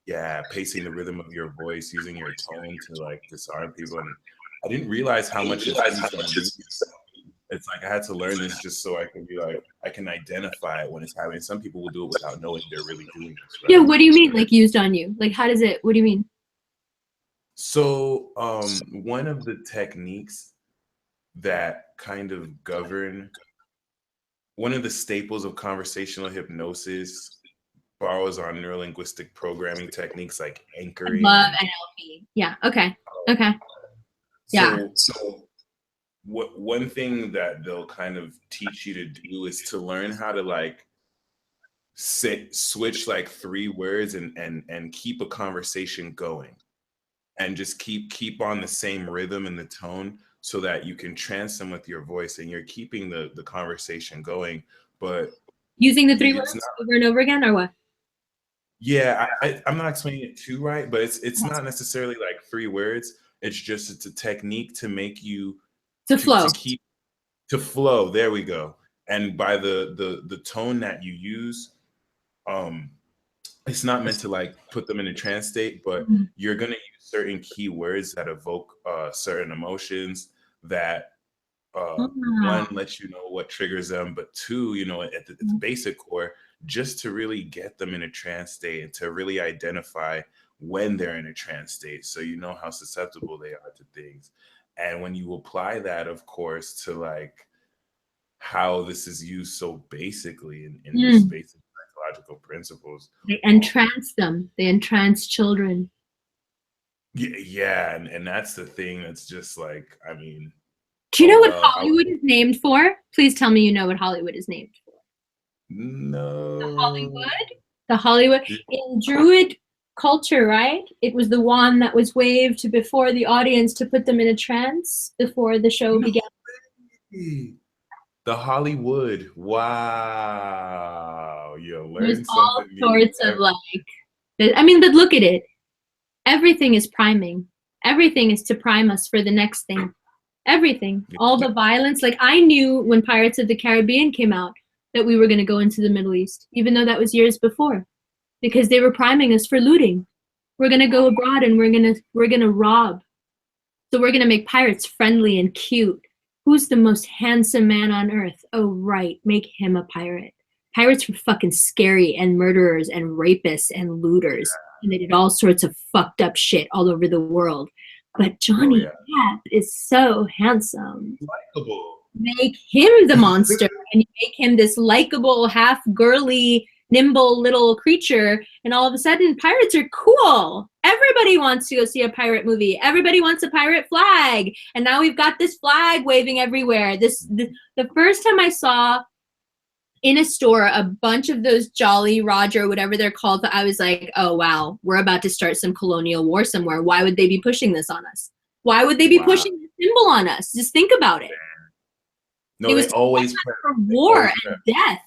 Yeah, pacing the rhythm of your voice, using your tone to like disarm people. And I didn't realize how much it's like I had to learn this just so I can be like, I can identify it when it's happening. Some people will do it without knowing they're really doing this. Right? Yeah, what do you mean, like used on you? Like, how does it, what do you mean? So one of the techniques that kind of govern, one of the staples of conversational hypnosis borrows on neurolinguistic programming techniques like anchoring. I love NLP. Yeah, okay, okay. Yeah. So one thing that they'll kind of teach you to do is to learn how to like switch like 3 words and keep a conversation going, and just keep on the same rhythm and the tone, so that you can trance them with your voice and you're keeping the conversation going, but using the 3 words over and over again, or what? Yeah, I'm not explaining it too right, but it's not necessarily like 3 words. It's a technique to make you to flow. To flow. There we go. And by the tone that you use, it's not meant to like put them in a trance state, but you're gonna use certain key words that evoke certain emotions that one lets you know what triggers them, but 2, you know, at the basic core, just to really get them in a trance state and to really identify when they're in a trance state, so you know how susceptible they are to things. And when you apply that, of course, to like how this is used so basically in just basic psychological principles, they entrance them. They entrance children. Yeah, and that's the thing that's just like, I mean, do you know what Hollywood is named for? Please tell me you know what Hollywood is named for. No. The Hollywood in Druid culture, right? It was the wand that was waved before the audience to put them in a trance before the show began. The Hollywood. Wow. You learned something all sorts of like, I mean, but look at it. Everything is priming. Everything is to prime us for the next thing. Everything. All the violence. Like, I knew when Pirates of the Caribbean came out that we were going to go into the Middle East, even though that was years before, because they were priming us for looting. We're going to go abroad and we're going to rob. So we're going to make pirates friendly and cute. Who's the most handsome man on earth? Oh, right. Make him a pirate. Pirates were fucking scary and murderers and rapists and looters. And they did all sorts of fucked up shit all over the world. But Johnny Depp is so handsome. Likeable. Make him the monster, and you make him this likable, half girly, nimble little creature, and all of a sudden pirates are cool. Everybody wants to go see a pirate movie. Everybody wants a pirate flag. And now we've got this flag waving everywhere. The first time I saw in a store a bunch of those Jolly Roger, whatever they're called, I was like, oh wow, we're about to start some colonial war somewhere. Why would they be pushing this on us? Why would they be pushing this symbol on us? Just think about it. No, it was always for war and death,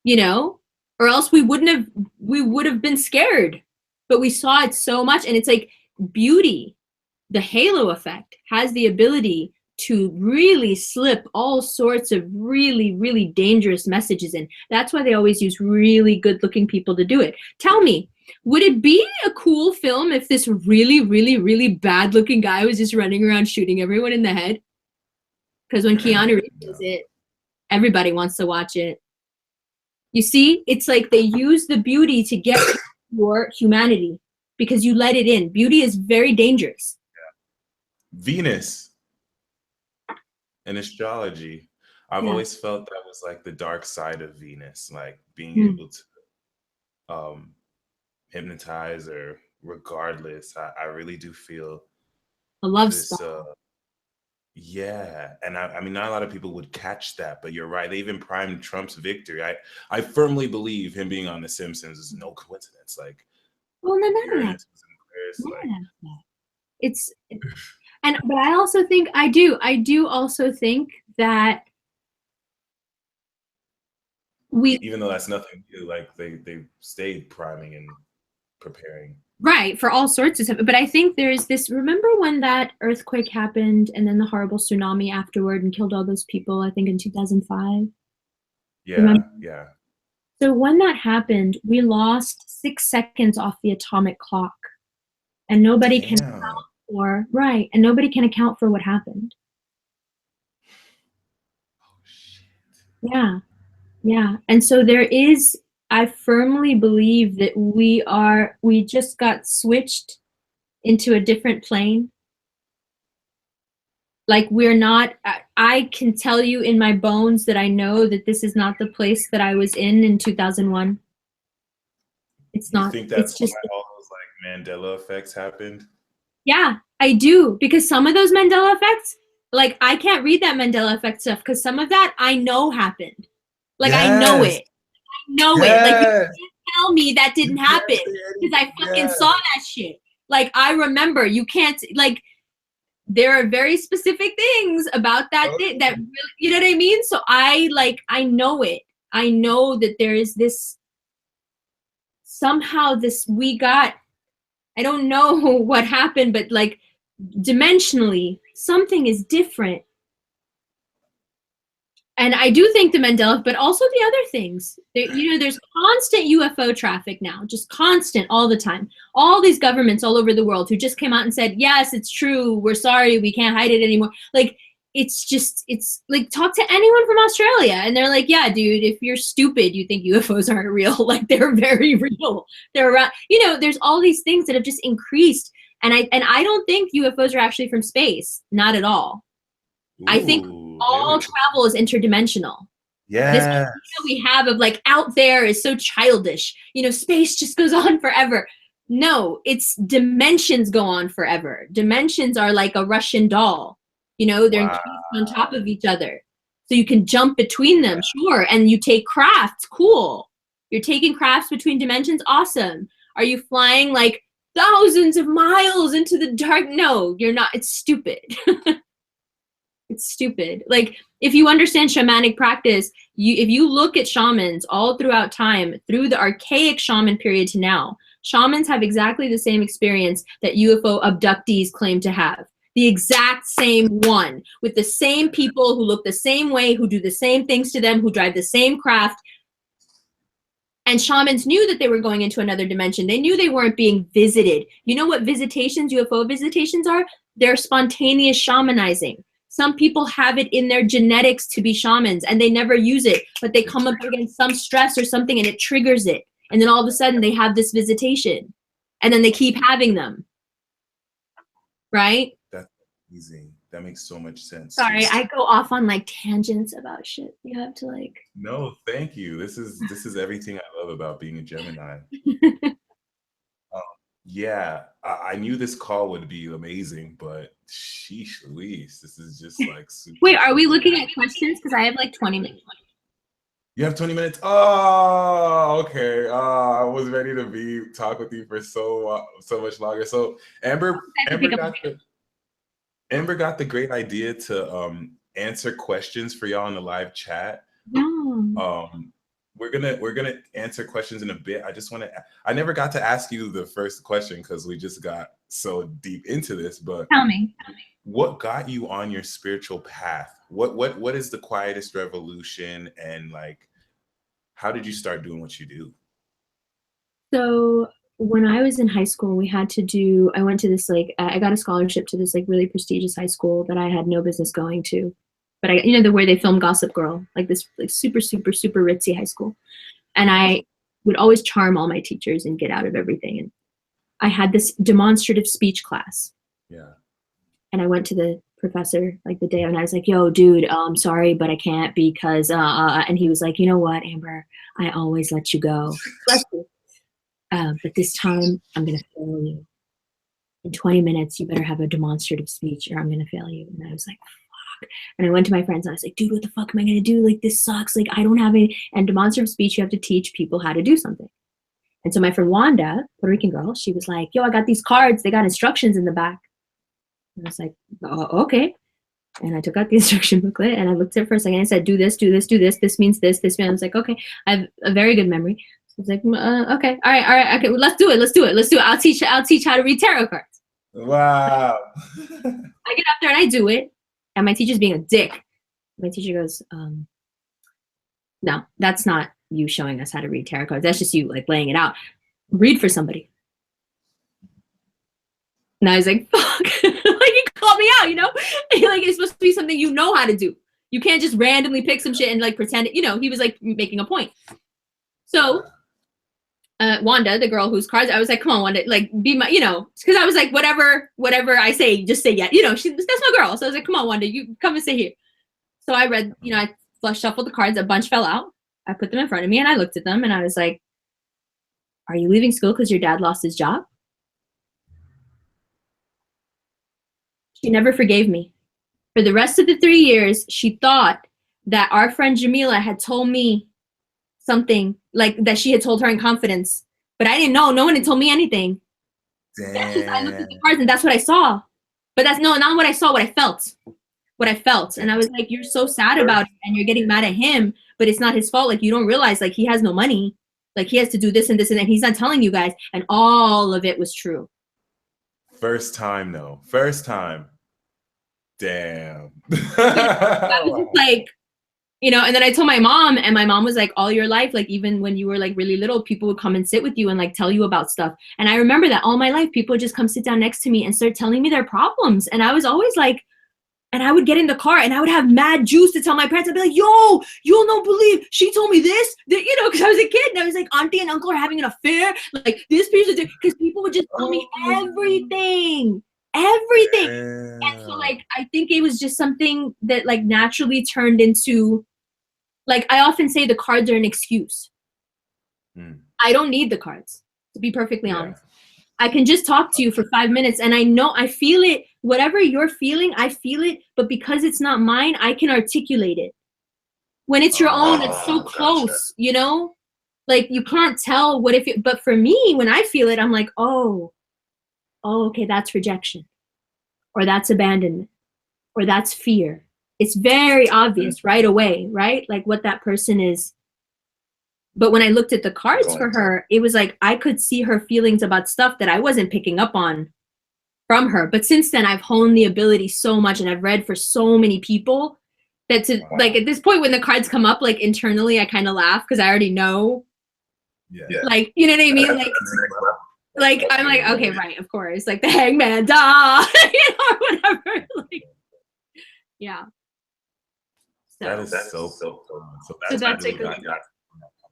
you know, or else we would have been scared. But we saw it so much, and it's like beauty. The halo effect has the ability to really slip all sorts of really, really dangerous messages in. That's why they always use really good-looking people to do it. Tell me, would it be a cool film if this really, really, really bad-looking guy was just running around shooting everyone in the head? Because when Keanu Reeves does it, everybody wants to watch it. You see, it's like they use the beauty to get your humanity because you let it in. Beauty is very dangerous. Venus in astrology. I've Yeah. always felt that was like the dark side of Venus, like being Mm. able to hypnotize or regardless. I really do feel A love this spell. yeah, and I mean not a lot of people would catch that, but you're right. They even primed Trump's victory. I firmly believe him being on The Simpsons is no coincidence. Like Well, no, none of that. Uranus was in Aquarius, like None of that. It's but I also think I do also think that we even though that's nothing new, like they stayed priming and preparing. right for all sorts of stuff. But I think there's this. Remember when that earthquake happened and then the horrible tsunami afterward and killed all those people? I think in 2005. Yeah, Remember? yeah. So when that happened, we lost 6 seconds off the atomic clock, and nobody can Damn. account for right, and nobody can account for what happened. Oh shit. Yeah, yeah. And so there is. I firmly believe that we just got switched into a different plane. Like we're not, I can tell you in my bones that I know that this is not the place that I was in 2001. It's You not, think that's it's why just, all those like Mandela effects happened? yeah, I do. Because some of those Mandela effects, like I can't read that Mandela effect stuff because some of that I know happened. Like I know Yes. it. I know it. Like you Yes. can't tell me that You didn't can't happen say because I anything. fucking Yes. saw that shit. Like I remember, you can't, like, there are very specific things about that thing that really, you know what I mean? So I know it. I know that there is this somehow this we got I don't know what happened, but like dimensionally something is different. And I do think the Mandela, but also the other things. There's constant UFO traffic now, just constant all the time. All these governments all over the world who just came out and said, yes, it's true. We're sorry. We can't hide it anymore. Like, it's like, talk to anyone from Australia. And they're like, yeah, dude, if you're stupid, you think UFOs aren't real. Like, they're very real. They're around. There's all these things that have just increased. And I don't think UFOs are actually from space. Not at all. I think Ooh, all travel is interdimensional. This yeah. idea we have of like out there is so childish. Space just goes on forever. No, it's dimensions go on forever. Dimensions are like a Russian doll. They're Wow. encased on top of each other. So you can jump between them, sure. And you take crafts, cool. You're taking crafts between dimensions, awesome. Are you flying like thousands of miles into the dark? No, you're not. It's stupid. It's stupid. Like, if you understand shamanic practice, if you look at shamans all throughout time, through the archaic shaman period to now, shamans have exactly the same experience that UFO abductees claim to have. The exact same one, with the same people who look the same way, who do the same things to them, who drive the same craft. And shamans knew that they were going into another dimension. They knew they weren't being visited. You know what visitations, UFO visitations are? They're spontaneous shamanizing. Some people have it in their genetics to be shamans and they never use it, but they come up against some stress or something and it triggers it. And then all of a sudden they have this visitation and then they keep having them. Right? That's easy. That makes so much sense. Sorry, too. I go off on like tangents about shit. You have to like. No, thank you. This is everything I love about being a Gemini. Yeah, I knew this call would be amazing, but sheesh Louise, this is just like super. Wait, are we looking at questions? Because I have like 20 minutes. You have 20 minutes? Oh, okay. I was ready to talk with you for so much longer. So Amber got the great idea to answer questions for y'all in the live chat. No. We're gonna answer questions in a bit. I never got to ask you the first question because we just got so deep into this, but Tell me. what got you on your spiritual path? What is the quietest revolution, and like how did you start doing what you do? So when I was in high school, I went to this like, I got a scholarship to this like really prestigious high school that I had no business going to. But where they film Gossip Girl, like this like super, super, super ritzy high school. And I would always charm all my teachers and get out of everything. And I had this demonstrative speech class. Yeah. And I went to the professor like the day, and I was like, yo, dude, sorry, but I can't because, and he was like, you know what, Amber, I always let you go. Bless you. But this time I'm going to fail you. In 20 minutes, you better have a demonstrative speech or I'm going to fail you. And I was like, fuck. And I went to my friends and I was like, dude, what the fuck am I going to do? Like, this sucks. Like, I don't have any. And demonstrative speech, you have to teach people how to do something. And so my friend Wanda, Puerto Rican girl, she was like, yo, I got these cards. They got instructions in the back. And I was like, oh, okay. And I took out the instruction booklet and I looked at it for a second and I said, do this, do this, do this. This means this, this means. I was like, okay, I have a very good memory. So I was like, okay, all right, okay, well, let's do it. I'll teach how to read tarot cards. Wow. I get up there and I do it. And my teacher's being a dick. My teacher goes, no, that's not you showing us how to read tarot cards. That's just you like laying it out. Read for somebody. And I was like, fuck. Like, you called me out, you know? Like, it's supposed to be something you know how to do. You can't just randomly pick some shit and like pretend it, you know, he was like making a point. So Wanda, the girl whose cards, I was like, come on, Wanda, like be my, you know, because I was like, whatever I say, just say yeah. You know, that's my girl. So I was like, come on, Wanda, you come and sit here. So I read, you know, I shuffled the cards, a bunch fell out. I put them in front of me and I looked at them and I was like, are you leaving school because your dad lost his job? She never forgave me. For the rest of the 3 years, she thought that our friend Jamila had told me something like that she had told her in confidence. But I didn't know. No one had told me anything. Damn. That's just, I looked at the cards and that's what I saw. But that's not what I saw, what I felt. What I felt. And I was like, you're so sad about it and you're getting mad at him, but it's not his fault. Like, you don't realize, like, he has no money. Like, he has to do this and this and he's not telling you guys. And all of it was true. First time, though. First time. Damn. I was just like, you know, and then I told my mom, and my mom was like, all your life, like, even when you were like really little, people would come and sit with you and like tell you about stuff. And I remember that all my life, people would just come sit down next to me and start telling me their problems. And I was always like, and I would get in the car and I would have mad juice to tell my parents. I'd be like, yo, you'll not believe she told me this, that, you know, because I was a kid and I was like, auntie and uncle are having an affair. Like, this piece of, because people would just tell me everything. And so, like, I think it was just something that like naturally turned into, like, I often say the cards are an excuse. I don't need the cards, to be perfectly honest. I can just talk to you for 5 minutes and I know, I feel it. Whatever you're feeling, I feel it. But because it's not mine, I can articulate it. When it's your own, it's so close, you know? Like, you can't tell what if it, but for me, when I feel it, I'm like, oh, okay, that's rejection. Or that's abandonment. Or that's fear. It's very obvious right away, right? Like what that person is. But when I looked at the cards for her, it was like I could see her feelings about stuff that I wasn't picking up on from her. But since then, I've honed the ability so much and I've read for so many people that to like at this point when the cards come up, like internally, I kind of laugh because I already know. Yeah. Like, you know what I mean? Like I'm like, okay, right, of course. Like the hangman, duh, you know, or whatever. Like, yeah. So, that is so fun. So that's really like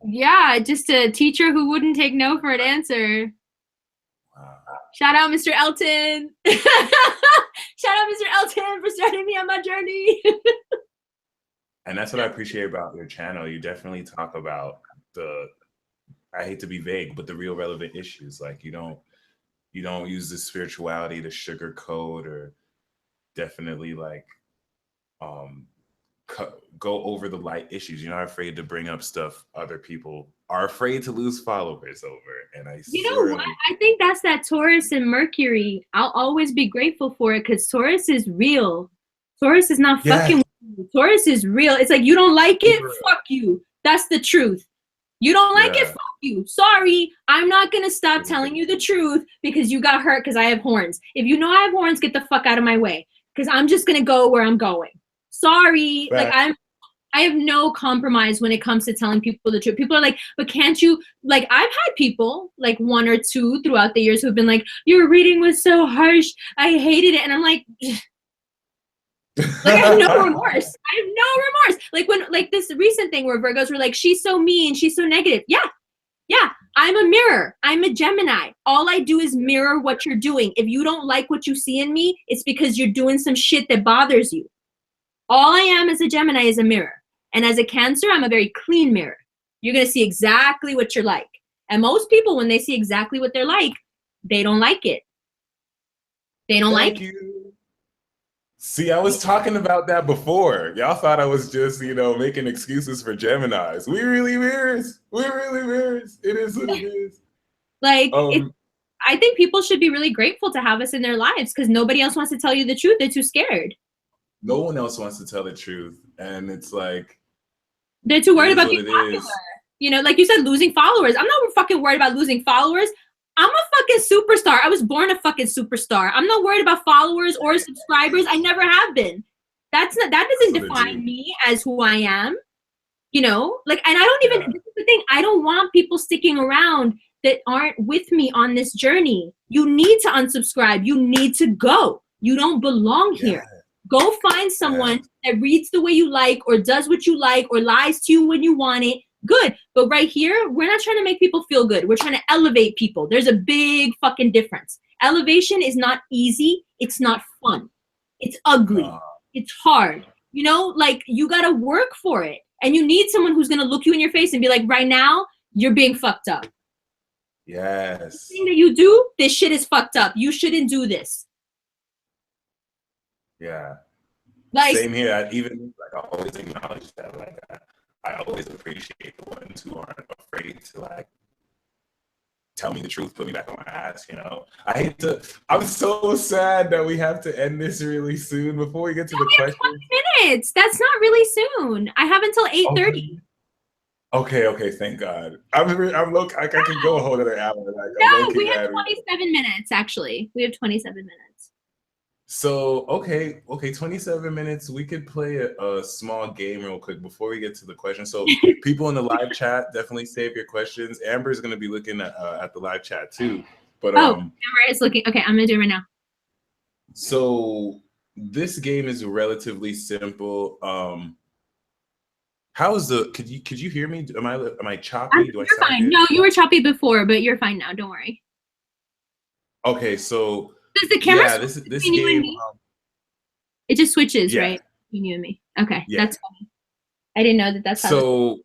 yeah, just a teacher who wouldn't take no for an answer. Wow. Shout out Mr. Elton. Shout out Mr. Elton for starting me on my journey. And that's what I appreciate about your channel. You definitely talk about I hate to be vague, but the real relevant issues. Like you don't use the spirituality to sugarcoat or definitely like go over the light issues. You're not afraid to bring up stuff other people are afraid to lose followers over. And you know what? I think that's that Taurus and Mercury. I'll always be grateful for it because Taurus is real. Taurus is not fucking with you. Taurus is real. It's like, you don't like it? Fuck you. That's the truth. You don't like it? Fuck you. Sorry. I'm not going to stop telling you the truth because you got hurt because I have horns. If you know I have horns, get the fuck out of my way because I'm just going to go where I'm going. Sorry. Like I have no compromise when it comes to telling people the truth. People are like, but can't you, like I've had people like one or two throughout the years who've been like, your reading was so harsh. I hated it. And I'm like I have no remorse. I have no remorse. Like when, like this recent thing where Virgos were like, she's so mean, she's so negative. Yeah. Yeah, I'm a mirror. I'm a Gemini. All I do is mirror what you're doing. If you don't like what you see in me, it's because you're doing some shit that bothers you. All I am as a Gemini is a mirror. And as a Cancer, I'm a very clean mirror. You're going to see exactly what you're like. And most people, when they see exactly what they're like, they don't like it. They don't like it. See, I was talking about that before. Y'all thought I was just, making excuses for Geminis. We really mirrors. We're really mirrors. It is what it is. Like, I think people should be really grateful to have us in their lives because nobody else wants to tell you the truth. They're too scared. No one else wants to tell the truth. And it's like, they're too worried about being popular. You know, like you said, losing followers. I'm not fucking worried about losing followers. I'm a fucking superstar. I was born a fucking superstar. I'm not worried about followers or subscribers. I never have been. That doesn't define me as who I am. You know, like, and I don't even, this is the thing, I don't want people sticking around that aren't with me on this journey. You need to unsubscribe. You need to go. You don't belong here. Go find someone that reads the way you like or does what you like or lies to you when you want it. Good. But right here, we're not trying to make people feel good. We're trying to elevate people. There's a big fucking difference. Elevation is not easy. It's not fun. It's ugly. It's hard. You know, like, you got to work for it. And you need someone who's going to look you in your face and be like, right now, you're being fucked up. Yes. The thing that you do, this shit is fucked up. You shouldn't do this. Yeah. Like, same here. I always acknowledge that. Like, I always appreciate the ones who aren't afraid to, like, tell me the truth, put me back on my ass, you know. I'm so sad that we have to end this really soon before we get to the questions. 20 minutes. That's not really soon. I have until 8:30. Okay, thank God. I'm I can go a whole other hour. Like, no, we have 27 minutes, actually. We have 27 minutes. So, okay, 27 minutes. We could play a small game real quick before we get to the question. So people in the live chat, definitely save your questions. Amber's going to be looking at the live chat too. But Amber is looking. Okay, I'm going to do it right now. So this game is relatively simple. Could you hear me? Am I choppy? You're fine. No, you were choppy before, but you're fine now. Don't worry. Okay, so does the camera this game it just switches, right? Between you and me. Okay, that's funny. I didn't know that's how. So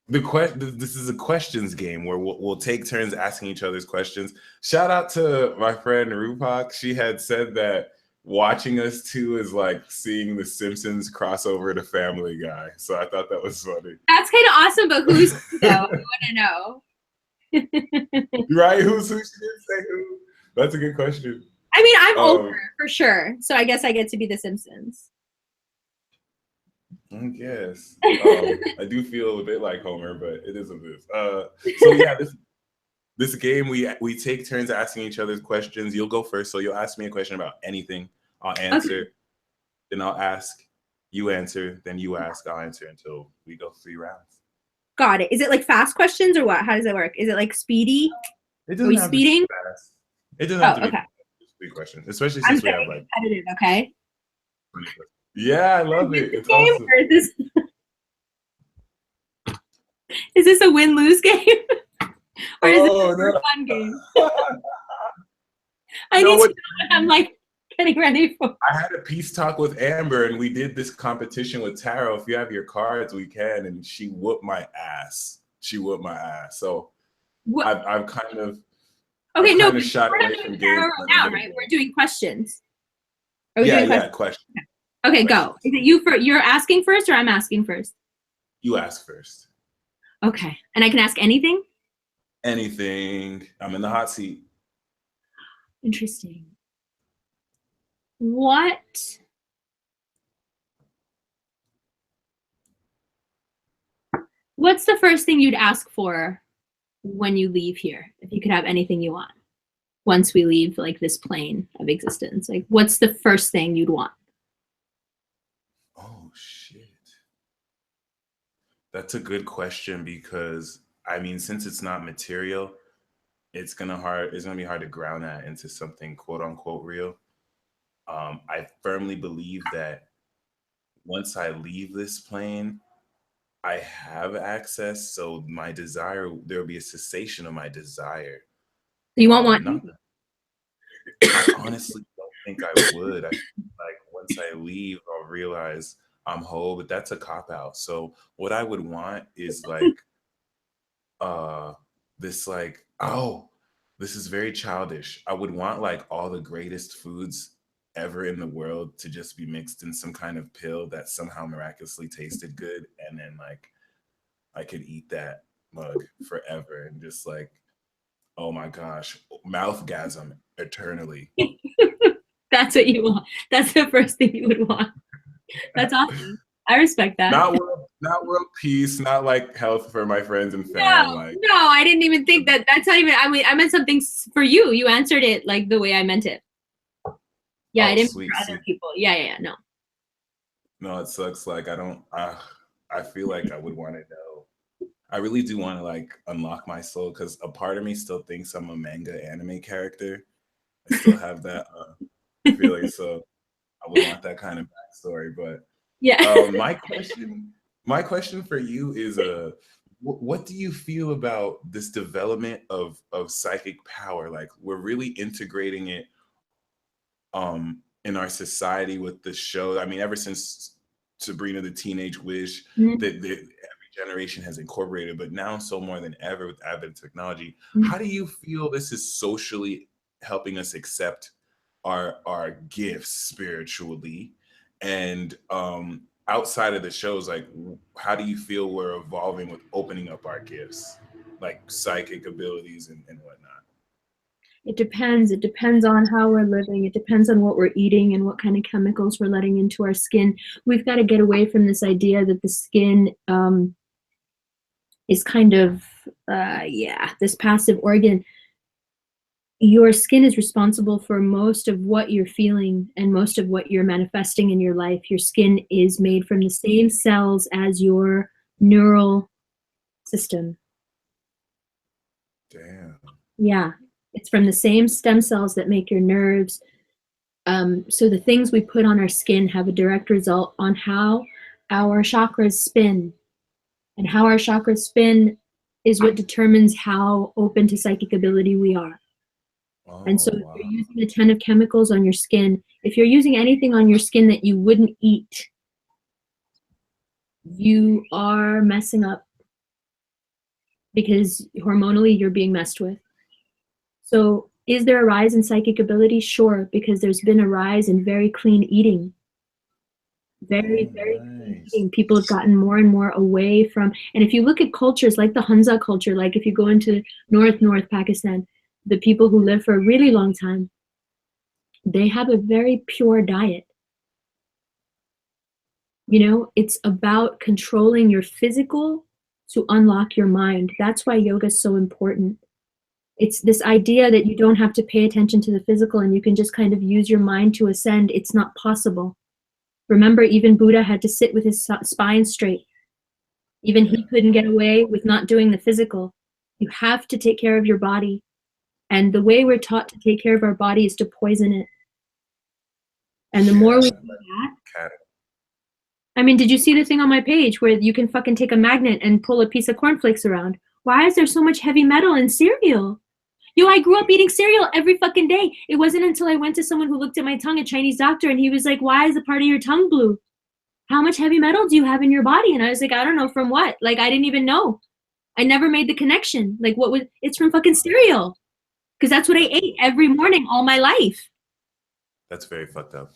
this is a questions game where we'll take turns asking each other's questions. Shout out to my friend Rupak. She had said that watching us too is like seeing The Simpsons cross over to Family Guy. So I thought that was funny. That's kind of awesome, but who's though? I want to know. Right? Who? She didn't say who. That's a good question. I mean, I'm over for sure. So I guess I get to be The Simpsons. I guess. I do feel a bit like Homer, but it is a bit. So yeah, this game we take turns asking each other's questions. You'll go first, so you'll ask me a question about anything. I'll answer. Then I'll ask. You answer. Then you ask. I'll answer until we go 3 rounds. Got it. Is it like fast questions or what? How does it work? Is it like speedy? It doesn't have speeding? To be fast. It doesn't have to be speed questions, especially since we have like competitive. Okay. Yeah, I love it. It's awesome. Is this a win-lose game? Or is it a fun game? I need to know what I'm like getting ready for. I had a peace talk with Amber and we did this competition with tarot. If you have your cards, we can. And she whooped my ass. So I've kind of shot away from games now, right? We're doing questions. Questions. Okay, go. Is it you're asking first or I'm asking first? You ask first. Okay. And I can ask anything? Anything. I'm in the hot seat. Interesting. What's the first thing you'd ask for when you leave here? If you could have anything you want. Once we leave like this plane of existence, like what's the first thing you'd want? Oh shit. That's a good question because I mean, since it's not material, it's gonna be hard to ground that into something quote unquote real. I firmly believe that once I leave this plane, I have access, so my desire, there will be a cessation of my desire. You won't want Not that I honestly don't think I would. I feel like once I leave, I'll realize I'm whole, but that's a cop out. So what I would want is like uh this like, oh, this is very childish. I would want like all the greatest foods ever in the world to just be mixed in some kind of pill that somehow miraculously tasted good, and then like I could eat that mug forever and just like, oh my gosh, mouthgasm eternally. That's what you want. That's the first thing you would want. That's awesome. I respect that. Not world peace, not like health for my friends and fam. No, Like, no, I didn't even think that. That's not even. I mean, I meant something for you. You answered it like the way I meant it. Yeah, I oh, didn't mean sweet, for other sweet. people. Yeah, no. No, it sucks. Like, I don't. I feel like I would want to know. I really do want to like unlock my soul, because a part of me still thinks I'm a manga anime character. I still have that feeling. So I would want that kind of backstory. But Yeah. my question for you is what do you feel about this development of psychic power? Like, we're really integrating it in our society with the show. I mean, ever since Sabrina the Teenage Witch, Mhm. that every generation has incorporated, but now so more than ever with advent technology. Mhm. How do you feel this is socially helping us accept our gifts spiritually? And outside of the shows, like, how do you feel we're evolving with opening up our gifts, like psychic abilities and whatnot? It depends. It depends on how we're living. It depends on what we're eating and what kind of chemicals we're letting into our skin. We've got to get away from this idea that the skin is kind of, this passive organ. Your skin is responsible for most of what you're feeling and most of what you're manifesting in your life. Your skin is made from the same cells as your neural system. Damn. Yeah, it's from the same stem cells that make your nerves. So the things we put on our skin have a direct result on how our chakras spin. And how our chakras spin is what determines how open to psychic ability we are. And so Oh, if you're wow. using a ton of chemicals on your skin, if you're using anything on your skin that you wouldn't eat, you are messing up, because hormonally you're being messed with. So is there a rise in psychic ability? Sure, because there's been a rise in very clean eating. Very, Oh, very clean nice. eating. People have gotten more and more away from, and if you look at cultures like the Hunza culture, like if you go into North Pakistan, the people who live for a really long time, they have a very pure diet. You know, it's about controlling your physical to unlock your mind. That's why yoga is so important. It's this idea that you don't have to pay attention to the physical and you can just kind of use your mind to ascend. It's not possible. Remember, even Buddha had to sit with his spine straight. Even Yeah. he couldn't get away with not doing the physical. You have to take care of your body. And the way we're taught to take care of our body is to poison it. And the more we Yeah. do that, Cat. I mean, did you see the thing on my page where you can fucking take a magnet and pull a piece of cornflakes around? Why is there so much heavy metal in cereal? Yo, I grew up eating cereal every fucking day. It wasn't until I went to someone who looked at my tongue, a Chinese doctor, and he was like, why is the part of your tongue blue? How much heavy metal do you have in your body? And I was like, I don't know, from what? Like, I didn't even know. I never made the connection. Like, what was, it's from fucking cereal. Because that's what I That's ate every morning all my life. that's very fucked up.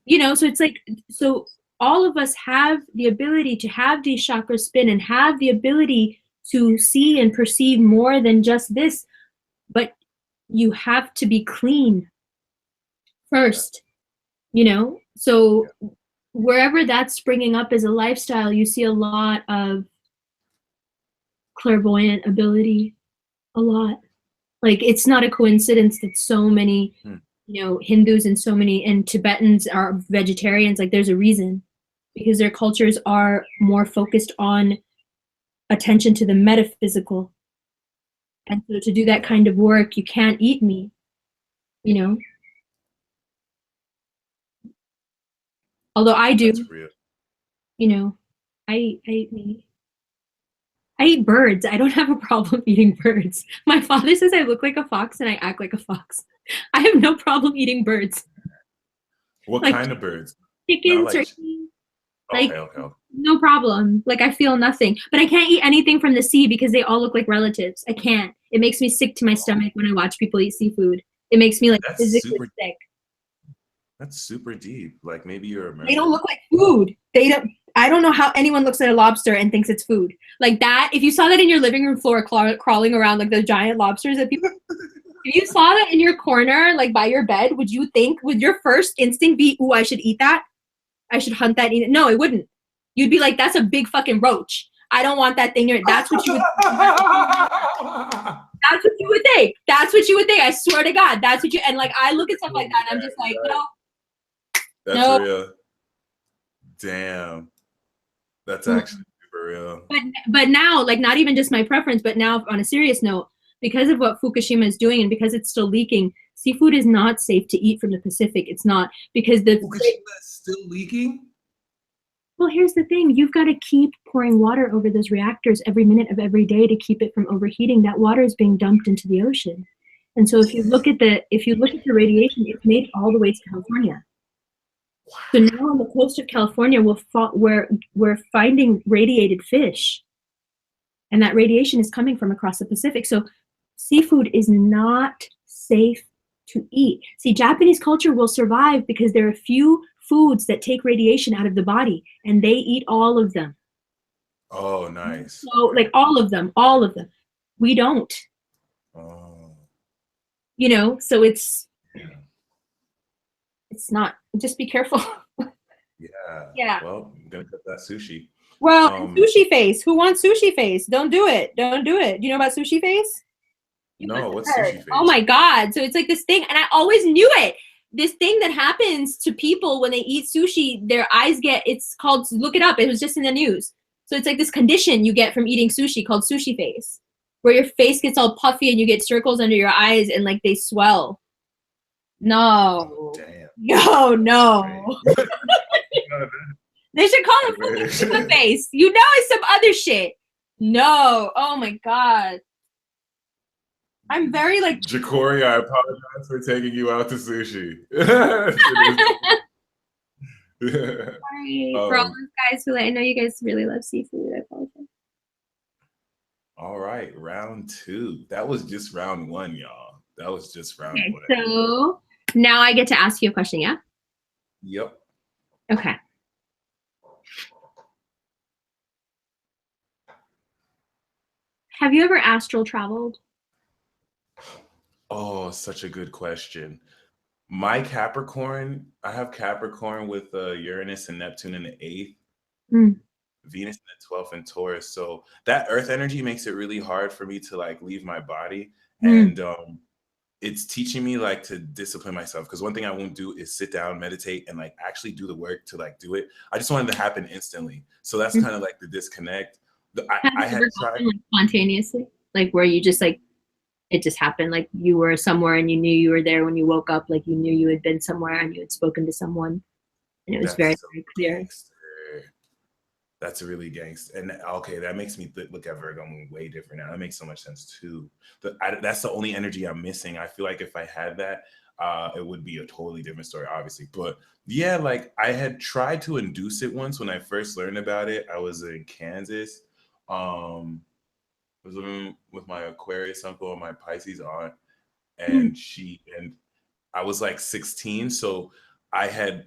You know, so it's like, so all of us have the ability to have these chakras spin and have the ability to see and perceive more than just this, but you have to be clean Yeah. first, you know? So Yeah. wherever that's springing up as a lifestyle, you see a lot of clairvoyant ability, a lot. Like, it's not a coincidence that so many, Hmm. you know, Hindus and Tibetans are vegetarians. Like, there's a reason, because their cultures are more focused on attention to the metaphysical. And so to do that Yeah. kind of work, you can't eat meat, you know? Although I do, That's real. you know, I eat meat. I eat birds. I don't have a problem eating birds. My father says I look like a fox and I act like a fox. I have no problem eating birds. What Like kind of birds? Not chicken, like. turkey, like Okay. no problem. Like I feel nothing. But I can't eat anything from the sea because they all look like relatives. I can't. It makes me sick to my stomach when I watch people eat seafood. It makes me like That's physically super. sick. That's super deep. Like maybe you're a They don't mermaid. look like food. They don't. I don't know how anyone looks at a lobster and thinks it's food. Like that, if you saw that in your living room floor crawling around like the giant lobsters that people, if you saw that in your corner, like by your bed, would your first instinct be, ooh, I should eat that? I should hunt that, eat it? No, it wouldn't. You'd be like, that's a big fucking roach. I don't want that thing. That's what you would. That's what you would think. That's what you would think. I swear to God, that's what you. And like, I look at stuff like that, and I'm just like, no, That's no. real. Damn. That's actually super real. But now, like, not even just my preference, but now on a serious note, because of what Fukushima is doing and because it's still leaking, seafood is not safe to eat from the Pacific. It's not, because Fukushima is still leaking? well, here's the thing. You've got to keep pouring water over those reactors every minute of every day to keep it from overheating. That water is being dumped into the ocean. And so if you look at the radiation, it's made all the way to California. So now on the coast of California, we're finding radiated fish. And that radiation is coming from across the Pacific. So seafood is not safe to eat. See, Japanese culture will survive because there are a few foods that take radiation out of the body, and they eat all of them. Oh, nice. So, like, all of them. We don't. Oh. You know, so it's not, just be careful. Yeah. Well, I'm gonna cut that sushi. Well, sushi face. Who wants sushi face? Don't do it. Do you know about sushi face? No, what's sushi face? Oh my God. So it's like this thing, and I always knew it. This thing that happens to people when they eat sushi, their eyes it's called, look it up. It was just in the news. So it's like this condition you get from eating sushi called sushi face, where your face gets all puffy and you get circles under your eyes and like they swell. No. Oh, damn. No. They should call it Fukushima face. You know it's some other shit. No. Oh my God. I'm very like Jacori, I apologize for taking you out to sushi. Sorry for all those guys who I know you guys really love seafood. I apologize. All right, round 2. That was just round 1, y'all. That was just round 1. So now I get to ask you a question, yeah? Yep. Okay. Have you ever astral traveled? Oh, such a good question. My Capricorn, I have Capricorn with Uranus and Neptune in the 8th, Venus in the 12th, and Taurus. So that Earth energy makes it really hard for me to like leave my body, and it's teaching me like to discipline myself. Because one thing I won't do is sit down, meditate, and like actually do the work to like do it. I just want it to happen instantly. So that's kind of like the disconnect. I had tried like spontaneously, like where you just like it just happened, like you were somewhere and you knew you were there when you woke up, like you knew you had been somewhere and you had spoken to someone, and it was very clear. Gangster. That's really gangster. And okay, that makes me look at Virgo moon way different now. That makes so much sense too. That's the only energy I'm missing. I feel like if I had that, it would be a totally different story, obviously. But yeah, like I had tried to induce it once when I first learned about it. I was in Kansas. I was living with my Aquarius uncle and my Pisces aunt, and I was like 16. So I had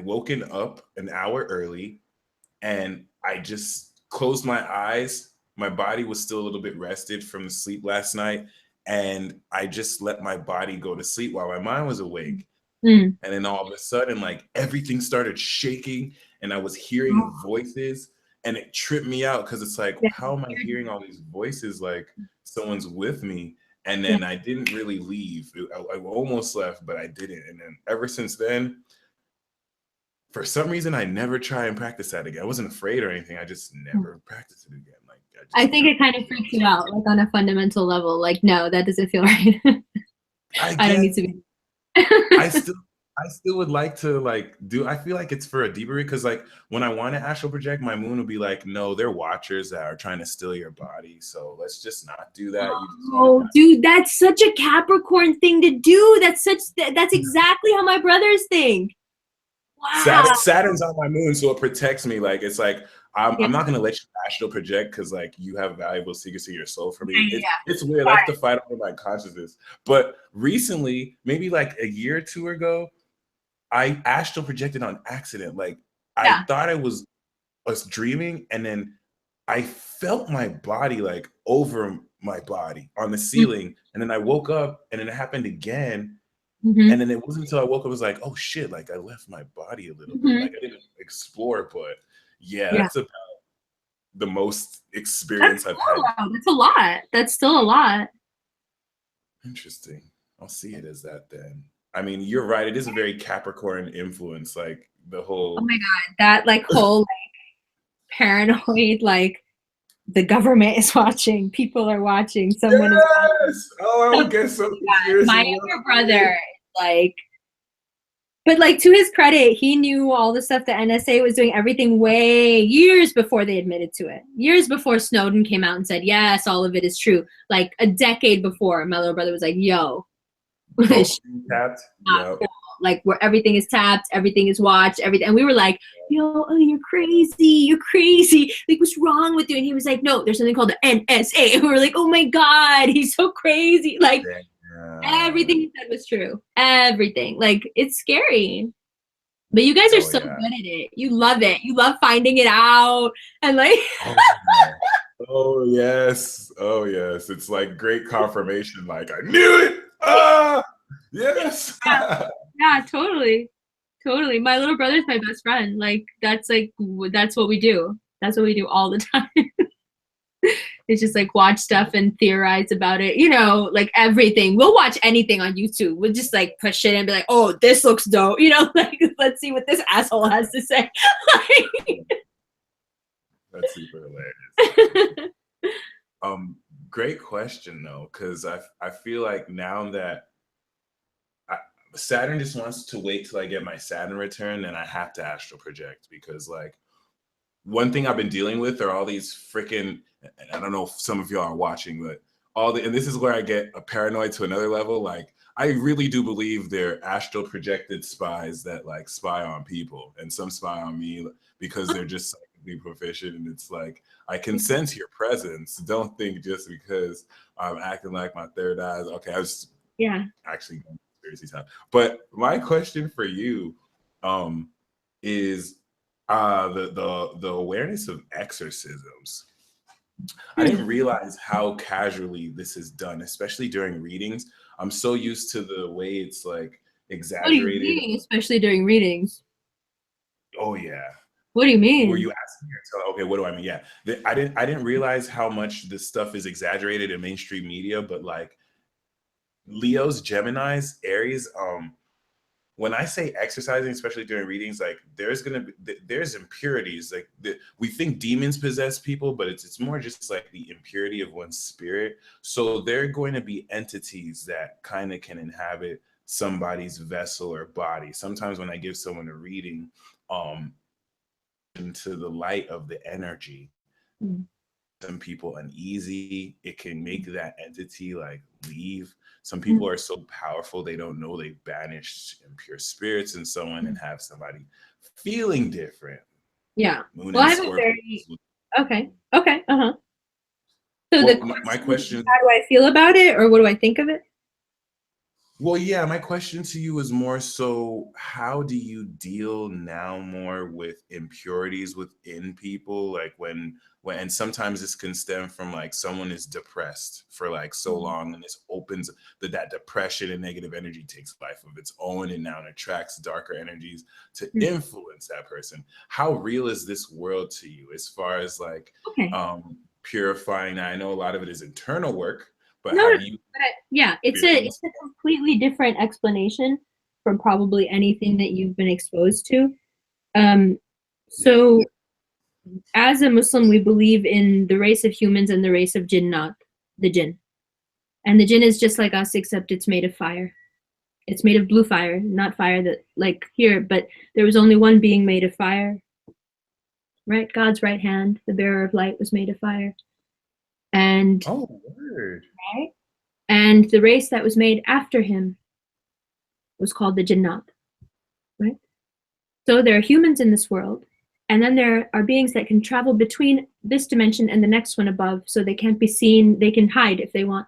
woken up an hour early, and I just closed my eyes. My body was still a little bit rested from the sleep last night, and I just let my body go to sleep while my mind was awake. And then all of a sudden, like everything started shaking, and I was hearing voices. And it tripped me out because it's like, how am I hearing all these voices like someone's with me? And then I didn't really leave. I almost left, but I didn't. And then ever since then, for some reason, I never try and practice that again. I wasn't afraid or anything. I just never practiced it again. Like I think it kind of freaks you out, like on a fundamental level. Like, no, that doesn't feel right. I don't need to be. I still would like to like do. I feel like it's for a deeper because like when I want to astral project, my moon will be like, no, they're watchers that are trying to steal your body. So let's just not do that. You just want Oh, dude, that's such a Capricorn thing to do. That's exactly how my brothers think. Wow. Saturn's on my moon, so it protects me. Like it's like Yeah. I'm not gonna let you astral project because like you have valuable secrets in your soul for me. Yeah. It's weird. I have to fight over my consciousness. But recently, maybe like a year or two ago, I astral projected on accident. Like I thought I was dreaming, and then I felt my body like over my body on the ceiling, and then I woke up, and then it happened again. And then it wasn't until I woke up, I was like, oh shit, like I left my body a little bit. Like I didn't explore, but yeah, that's about the most experience I've had. That's a lot. That's still a lot. Interesting. I'll see it as that then. I mean, you're right. It is a very Capricorn influence, like the whole. Oh my God, that like whole like paranoid, like the government is watching, people are watching, someone is watching. Oh, I would get so confused. My younger brother, like, but like to his credit, he knew all the stuff the NSA was doing, everything way years before they admitted to it. Years before Snowden came out and said, yes, all of it is true. Like a decade before, my little brother was like, yo. Tapped. Yep. Like where everything is tapped, everything is watched, everything. And we were like, yo, oh, you're crazy. Like, what's wrong with you? And he was like, no, there's something called the NSA. And we were like, oh my God, he's so crazy. Like everything he said was true. Everything. Like it's scary. But you guys are so good at it. You love it. You love finding it out. And like oh yes. It's like great confirmation. Like I knew it. Ah yes. Yeah, totally. My little brother's my best friend. Like that's what we do. That's what we do all the time. It's just like watch stuff and theorize about it. You know, like everything. We'll watch anything on YouTube. We'll just like push it and be like, oh, this looks dope. You know, like let's see what this asshole has to say. That's super hilarious. Great question though, because I feel like now that Saturn just wants to wait till I get my Saturn return, and I have to astral project because like one thing I've been dealing with are all these freaking, I don't know if some of y'all are watching, but and this is where I get a paranoid to another level. Like I really do believe they're astral projected spies that like spy on people, and some spy on me because they're just psychically proficient. And it's like, I can sense your presence. Don't think just because I'm acting like my third eye. Okay, I was actually time. But my question for you is the awareness of exorcisms. I didn't realize how casually this is done, especially during readings. I'm so used to the way it's like exaggerated. What do you mean, especially during readings? Oh yeah. What do you mean? Were you asking yourself? Okay, what do I mean? Yeah, I didn't realize how much this stuff is exaggerated in mainstream media, but like Leos, Geminis, Aries, when I say exercising, especially during readings, like there's impurities. Like we think demons possess people, but it's more just like the impurity of one's spirit. So there are going to be entities that kind of can inhabit somebody's vessel or body. Sometimes when I give someone a reading, into the light of the energy, some people uneasy, it can make that entity like leave. Some people are so powerful they don't know they banished impure spirits in someone and have somebody feeling different. Yeah. Moon well, I have a very okay. So my question, how do I feel about it, or what do I think of it? Well, yeah, my question to you is more so, how do you deal now more with impurities within people? Like when and sometimes this can stem from like someone is depressed for like so long, and this opens that depression and negative energy takes life of its own, and now it attracts darker energies to influence that person. How real is this world to you as far as like purifying? I know a lot of it is internal work. But it's a completely different explanation from probably anything that you've been exposed to. So as a Muslim, we believe in the race of humans and the race of jinnat, the jinn. And the jinn is just like us, except it's made of fire. It's made of blue fire, not fire that like here, but there was only one being made of fire. Right? God's right hand, the bearer of light, was made of fire. And Oh, word. right? And the race that was made after him was called the Jinnat. Right? So there are humans in this world, and then there are beings that can travel between this dimension and the next one above, so they can't be seen. They can hide if they want.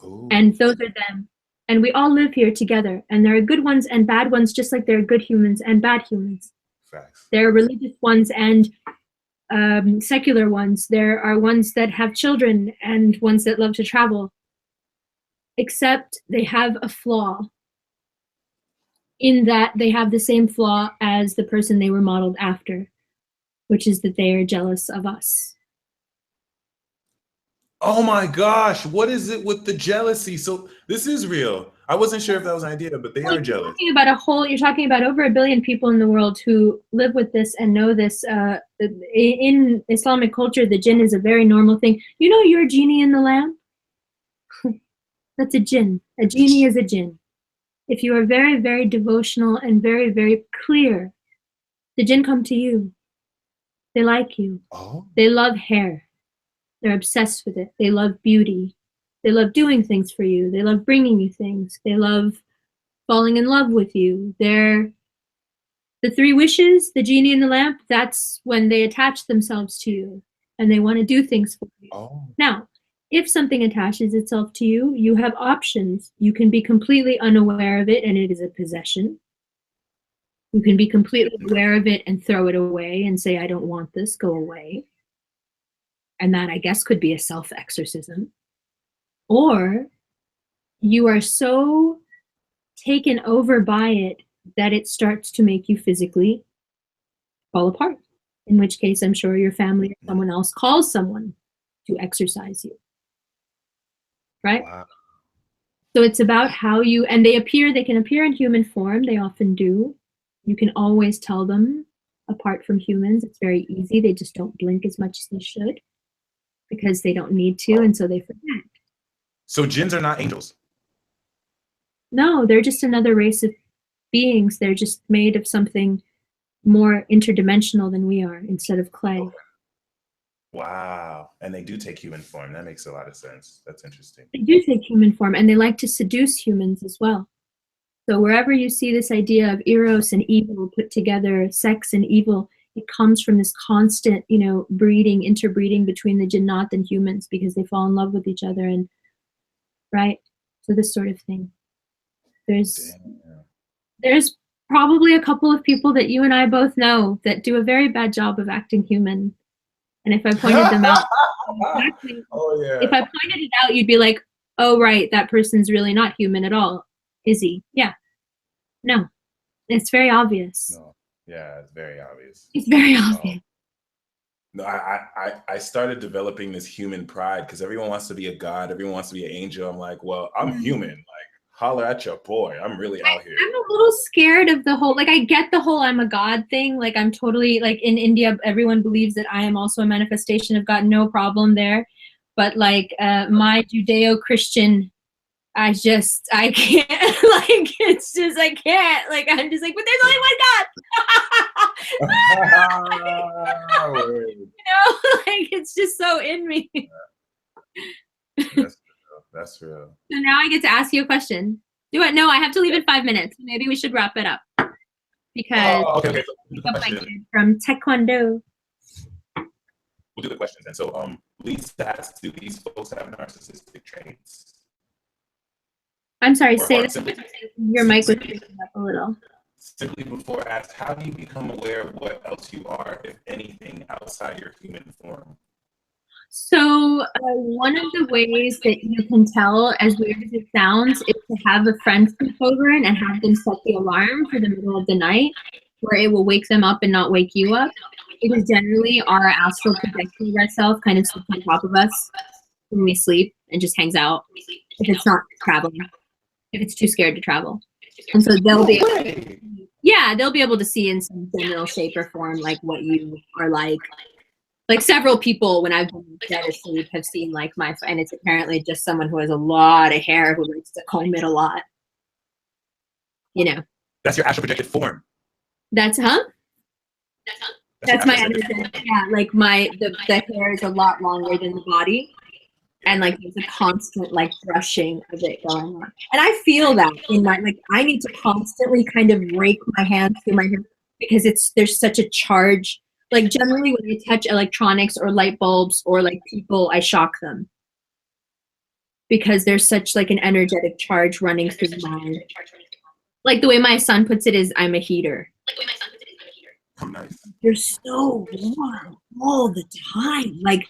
Ooh. And those are them. And we all live here together. And there are good ones and bad ones, just like there are good humans and bad humans. Facts. There are religious ones and secular ones. There are ones that have children and ones that love to travel. Except they have a flaw, in that they have the same flaw as the person they were modeled after, which is that they are jealous of us. Oh my gosh, what is it with the jealousy? So this is real. I wasn't sure if that was an idea, but they are jealous. You're talking about over 1 billion people in the world who live with this and know this. In Islamic culture, the jinn is a very normal thing. You know your genie in the lamp? That's a jinn. A genie is a jinn. If you are very, very devotional and very, very clear, the jinn come to you. They like you. Oh. They love hair. They're obsessed with it. They love beauty. They love doing things for you. They love bringing you things. They love falling in love with you. They're the 3 wishes, the genie in the lamp, that's when they attach themselves to you and they want to do things for you. Oh. Now, if something attaches itself to you, you have options. You can be completely unaware of it and it is a possession. You can be completely aware of it and throw it away and say, I don't want this, go away. And that, I guess, could be a self-exorcism. Or you are so taken over by it that it starts to make you physically fall apart. In which case, I'm sure your family or someone else calls someone to exorcise you. Right? Wow. So it's about how you, and they can appear in human form. They often do. You can always tell them apart from humans. It's very easy. They just don't blink as much as they should because they don't need to, and so they forget. So jinns are not angels? No, they're just another race of beings. They're just made of something more interdimensional than we are, instead of clay. Okay. Wow. And they do take human form. That makes a lot of sense. That's interesting. They do take human form, and they like to seduce humans as well. So wherever you see this idea of eros and evil put together, sex and evil, it comes from this constant, breeding, interbreeding between the jinnat and humans because they fall in love with each other, and right? So this sort of thing. There's probably a couple of people that you and I both know that do a very bad job of acting human. And if I pointed them out, oh, yeah. if I pointed it out, you'd be like, oh, right, that person's really not human at all. Is he? Yeah. No. It's very obvious. No. Yeah, it's very obvious. It's very obvious. No, I started developing this human pride because everyone wants to be a god. Everyone wants to be an angel. I'm like, well, I'm human. Like, holler at your boy. I'm really out here. I'm a little scared of the whole, I get the whole I'm a god thing. Like, I'm totally, in India, everyone believes that I am also a manifestation of God. No problem there. But, my Judeo-Christian, I can't, it's just, I can't. I'm just but there's only one God. It's just so in me. That's real. So now I get to ask you a question. No, I have to leave in 5 minutes. Maybe we should wrap it up. Because okay. from Taekwondo. We'll do the questions. And so Lisa asks, do these folks have narcissistic traits? I'm sorry, say this. Your mic was picking up a little. Simply before asked, how do you become aware of what else you are, if anything, outside your human form? So one of the ways that you can tell, as weird as it sounds, is to have a friend sleep over and have them set the alarm for the middle of the night, where it will wake them up and not wake you up. Because generally our astral projection red self kind of sits on top of us when we sleep and just hangs out if it's not traveling, if it's too scared to travel. And so they'll be able to see in some general shape or form what you are like. Several people, when I've been dead asleep, have seen and it's apparently just someone who has a lot of hair who likes to comb it a lot. you know. That's your astral projected form. That's That's my energy. Yeah, like the hair is a lot longer than the body. And like there's a constant like brushing of it going on. And I feel that in my, like, I need to constantly kind of rake my hands through my hair because there's such a charge. Like generally when I touch electronics or light bulbs or like people, I shock them. Because there's such like an energetic charge running through my, like the way my son puts it is I'm a heater. Oh, nice. You're so warm all the time. Like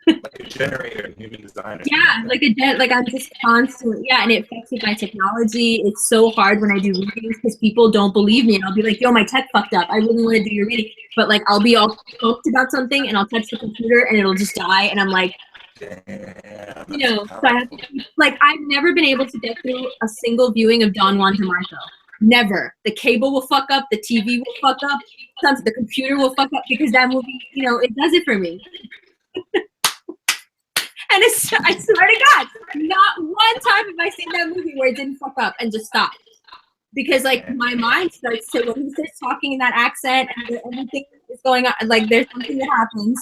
like a generator, human designer. Yeah, like I'm just constantly, yeah, and it affects with my technology. It's so hard when I do readings because people don't believe me, and I'll be like, yo, my tech fucked up. I really want to do your reading. But like I'll be all stoked about something and I'll touch the computer and it'll just die, and I'm like, damn, you know, so I have to, like, I've never been able to get through a single viewing of Don Juan DeMarco. Never. The cable will fuck up, the TV will fuck up, the computer will fuck up because that movie, you know, it does it for me. And I swear to God, not one time have I seen that movie where it didn't fuck up and just stop. Because like my mind starts to, when he starts talking in that accent and everything is going on, like there's something that happens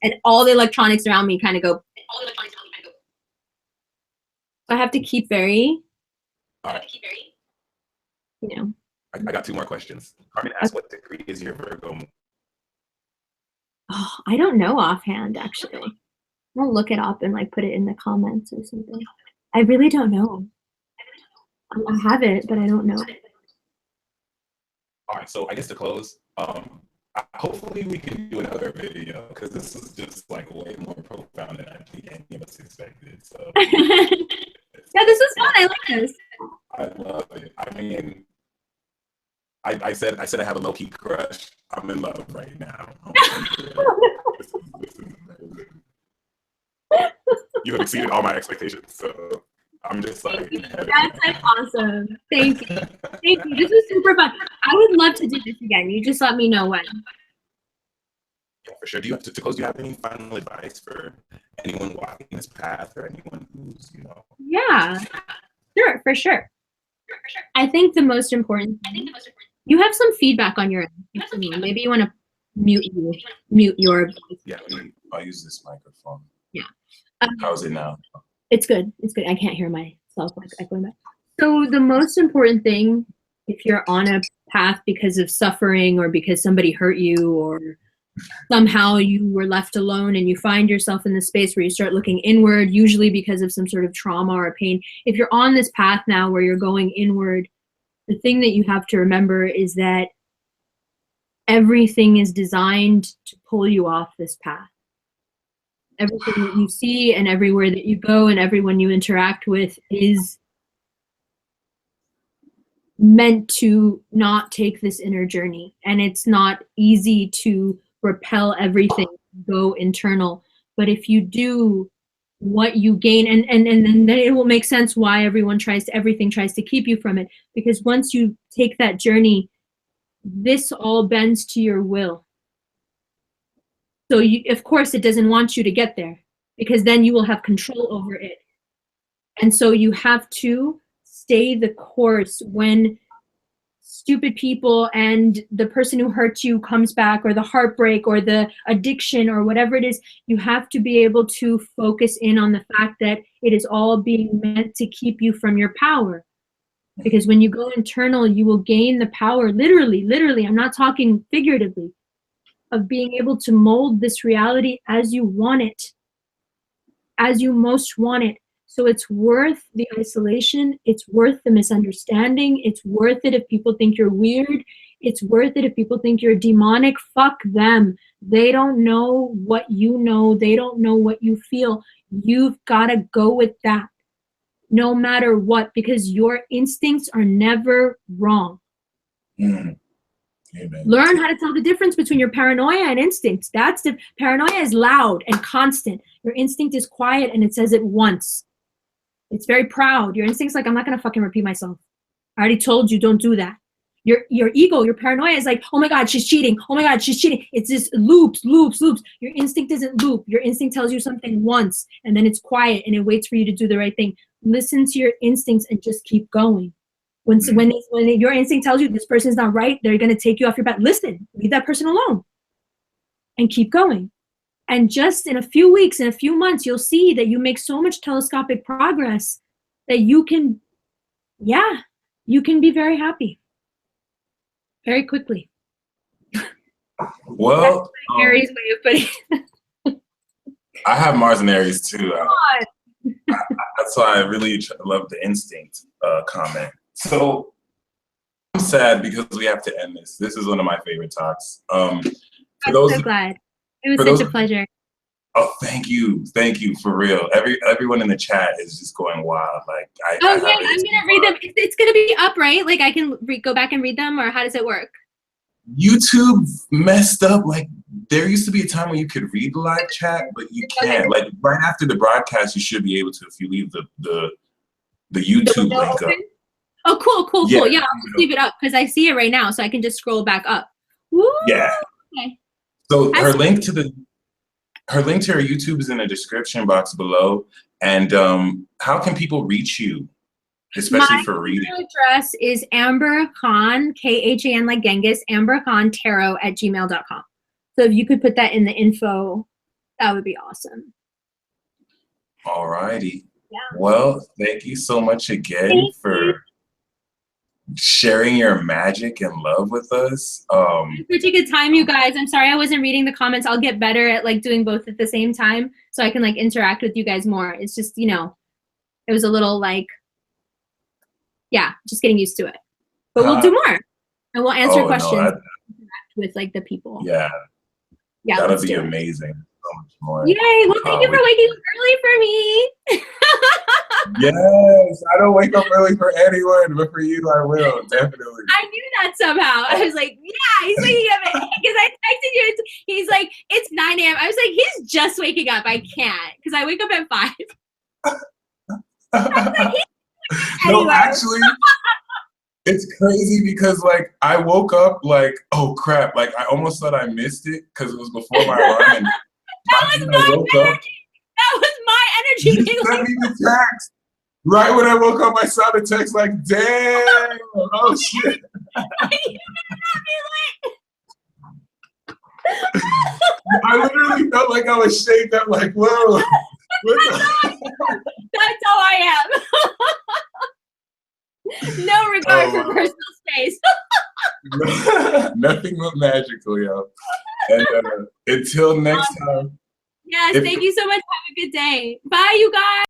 and all the electronics around me kind of go. I have to keep very, you know. I got 2 more questions. Carmen asked, what degree is your Virgo? Oh, I don't know offhand, actually. I'll look it up and like put it in the comments or something. I really don't know. I have it, but I don't know. All right, so I guess to close, hopefully we can do another video because this is just like way more profound than I think any of us expected. So yeah, this was fun. I like this. I love it. I mean, I said I have a low-key crush. I'm in love right now. This is amazing. You have exceeded all my expectations, so I'm just like. That's like awesome. Thank you. Thank you. This was super fun. I would love to do this again. You just let me know when. Yeah, for sure. Do you have to close? Do you have any final advice for anyone walking this path or anyone who's, you know? Yeah, sure, for sure. I think the most important thing, you have some feedback on your end. Maybe you want to mute your voice. Yeah, I'll use this microphone. Yeah. How's it now? It's good. It's good. I can't hear myself echoing back. So the most important thing, if you're on a path because of suffering or because somebody hurt you or somehow you were left alone and you find yourself in the space where you start looking inward, usually because of some sort of trauma or pain. If you're on this path now where you're going inward, the thing that you have to remember is that everything is designed to pull you off this path. Everything that you see and everywhere that you go and everyone you interact with is meant to not take this inner journey. And it's not easy to repel everything, go internal. But if you do, what you gain, and then it will make sense why everything tries to keep you from it. Because once you take that journey, this all bends to your will. So of course it doesn't want you to get there because then you will have control over it. And so you have to stay the course when stupid people and the person who hurt you comes back, or the heartbreak or the addiction or whatever it is. You have to be able to focus in on the fact that it is all being meant to keep you from your power. Because when you go internal, you will gain the power, literally, I'm not talking figuratively, of being able to mold this reality as you want it, as you most want it. So it's worth the isolation. It's worth the misunderstanding. It's worth it if people think you're weird. It's worth it if people think you're demonic. Fuck them. They don't know what you know. They don't know what you feel. You've got to go with that no matter what, because your instincts are never wrong. Mm. Amen. Learn how to tell the difference between your paranoia and instincts. Paranoia is loud and constant. Your instinct is quiet and it says it once. It's very proud. Your instinct's like, I'm not gonna fucking repeat myself. I already told you, don't do that. Your ego, your paranoia is like, oh my God, she's cheating. Oh my God, she's cheating. It's just loops. Your instinct doesn't loop. Your instinct tells you something once and then it's quiet and it waits for you to do the right thing. Listen to your instincts and just keep going. When your instinct tells you this person's not right, they're going to take you off your back. Listen, leave that person alone and keep going. And just in a few weeks, in a few months, you'll see that you make so much telescopic progress that you can be very happy very quickly. Well, Aries way of putting it. I have Mars and Aries too. That's why I really love the instinct comment. So I'm sad because we have to end this. This is one of my favorite talks. I'm so glad. It was such a pleasure. Oh, thank you for real. Everyone in the chat is just going wild. Like, I'm gonna read them. It's gonna be up, right? Like I can go back and read them, or how does it work? YouTube messed up. Like, there used to be a time when you could read the live chat, but you can't. Like, right after the broadcast, you should be able to if you leave the YouTube link up. Oh, cool. Yeah, I'll just leave it up because I see it right now, so I can just scroll back up. Woo! Yeah. Okay. So her link to her YouTube is in the description box below. And how can people reach you, especially for reading? My address is Amber Khan, Khan like Genghis, Amber Khan Tarot @gmail.com. So if you could put that in the info, that would be awesome. All righty. Yeah. Well, thank you so much again for sharing your magic and love with us. Such a good time, you guys. I'm sorry I wasn't reading the comments. I'll get better at like doing both at the same time so I can like interact with you guys more. It's just, it was a little like, just getting used to it. But we'll do more and we'll answer questions with like the people. Yeah, that'll be amazing. So much more. Yay! Well, thank you for waking up early for me. Yes, I don't wake up early for anyone, but for you, I will definitely. I knew that somehow. I was like, yeah, he's waking up because I texted you. He's like, it's 9 a.m. I was like, he's just waking up. I can't because I wake up at 5. No, actually, it's crazy because like I woke up like, oh crap, like I almost thought I missed it because it was before my alarm. And that was my energy. You sent me the text. Right when I woke up, I saw the text like, damn, oh shit. I literally felt like I was shaking up like, whoa. That's how I am. No regard for personal space. Nothing but magical, yo. And until next time. Yes, thank you so much. Have a good day. Bye, you guys.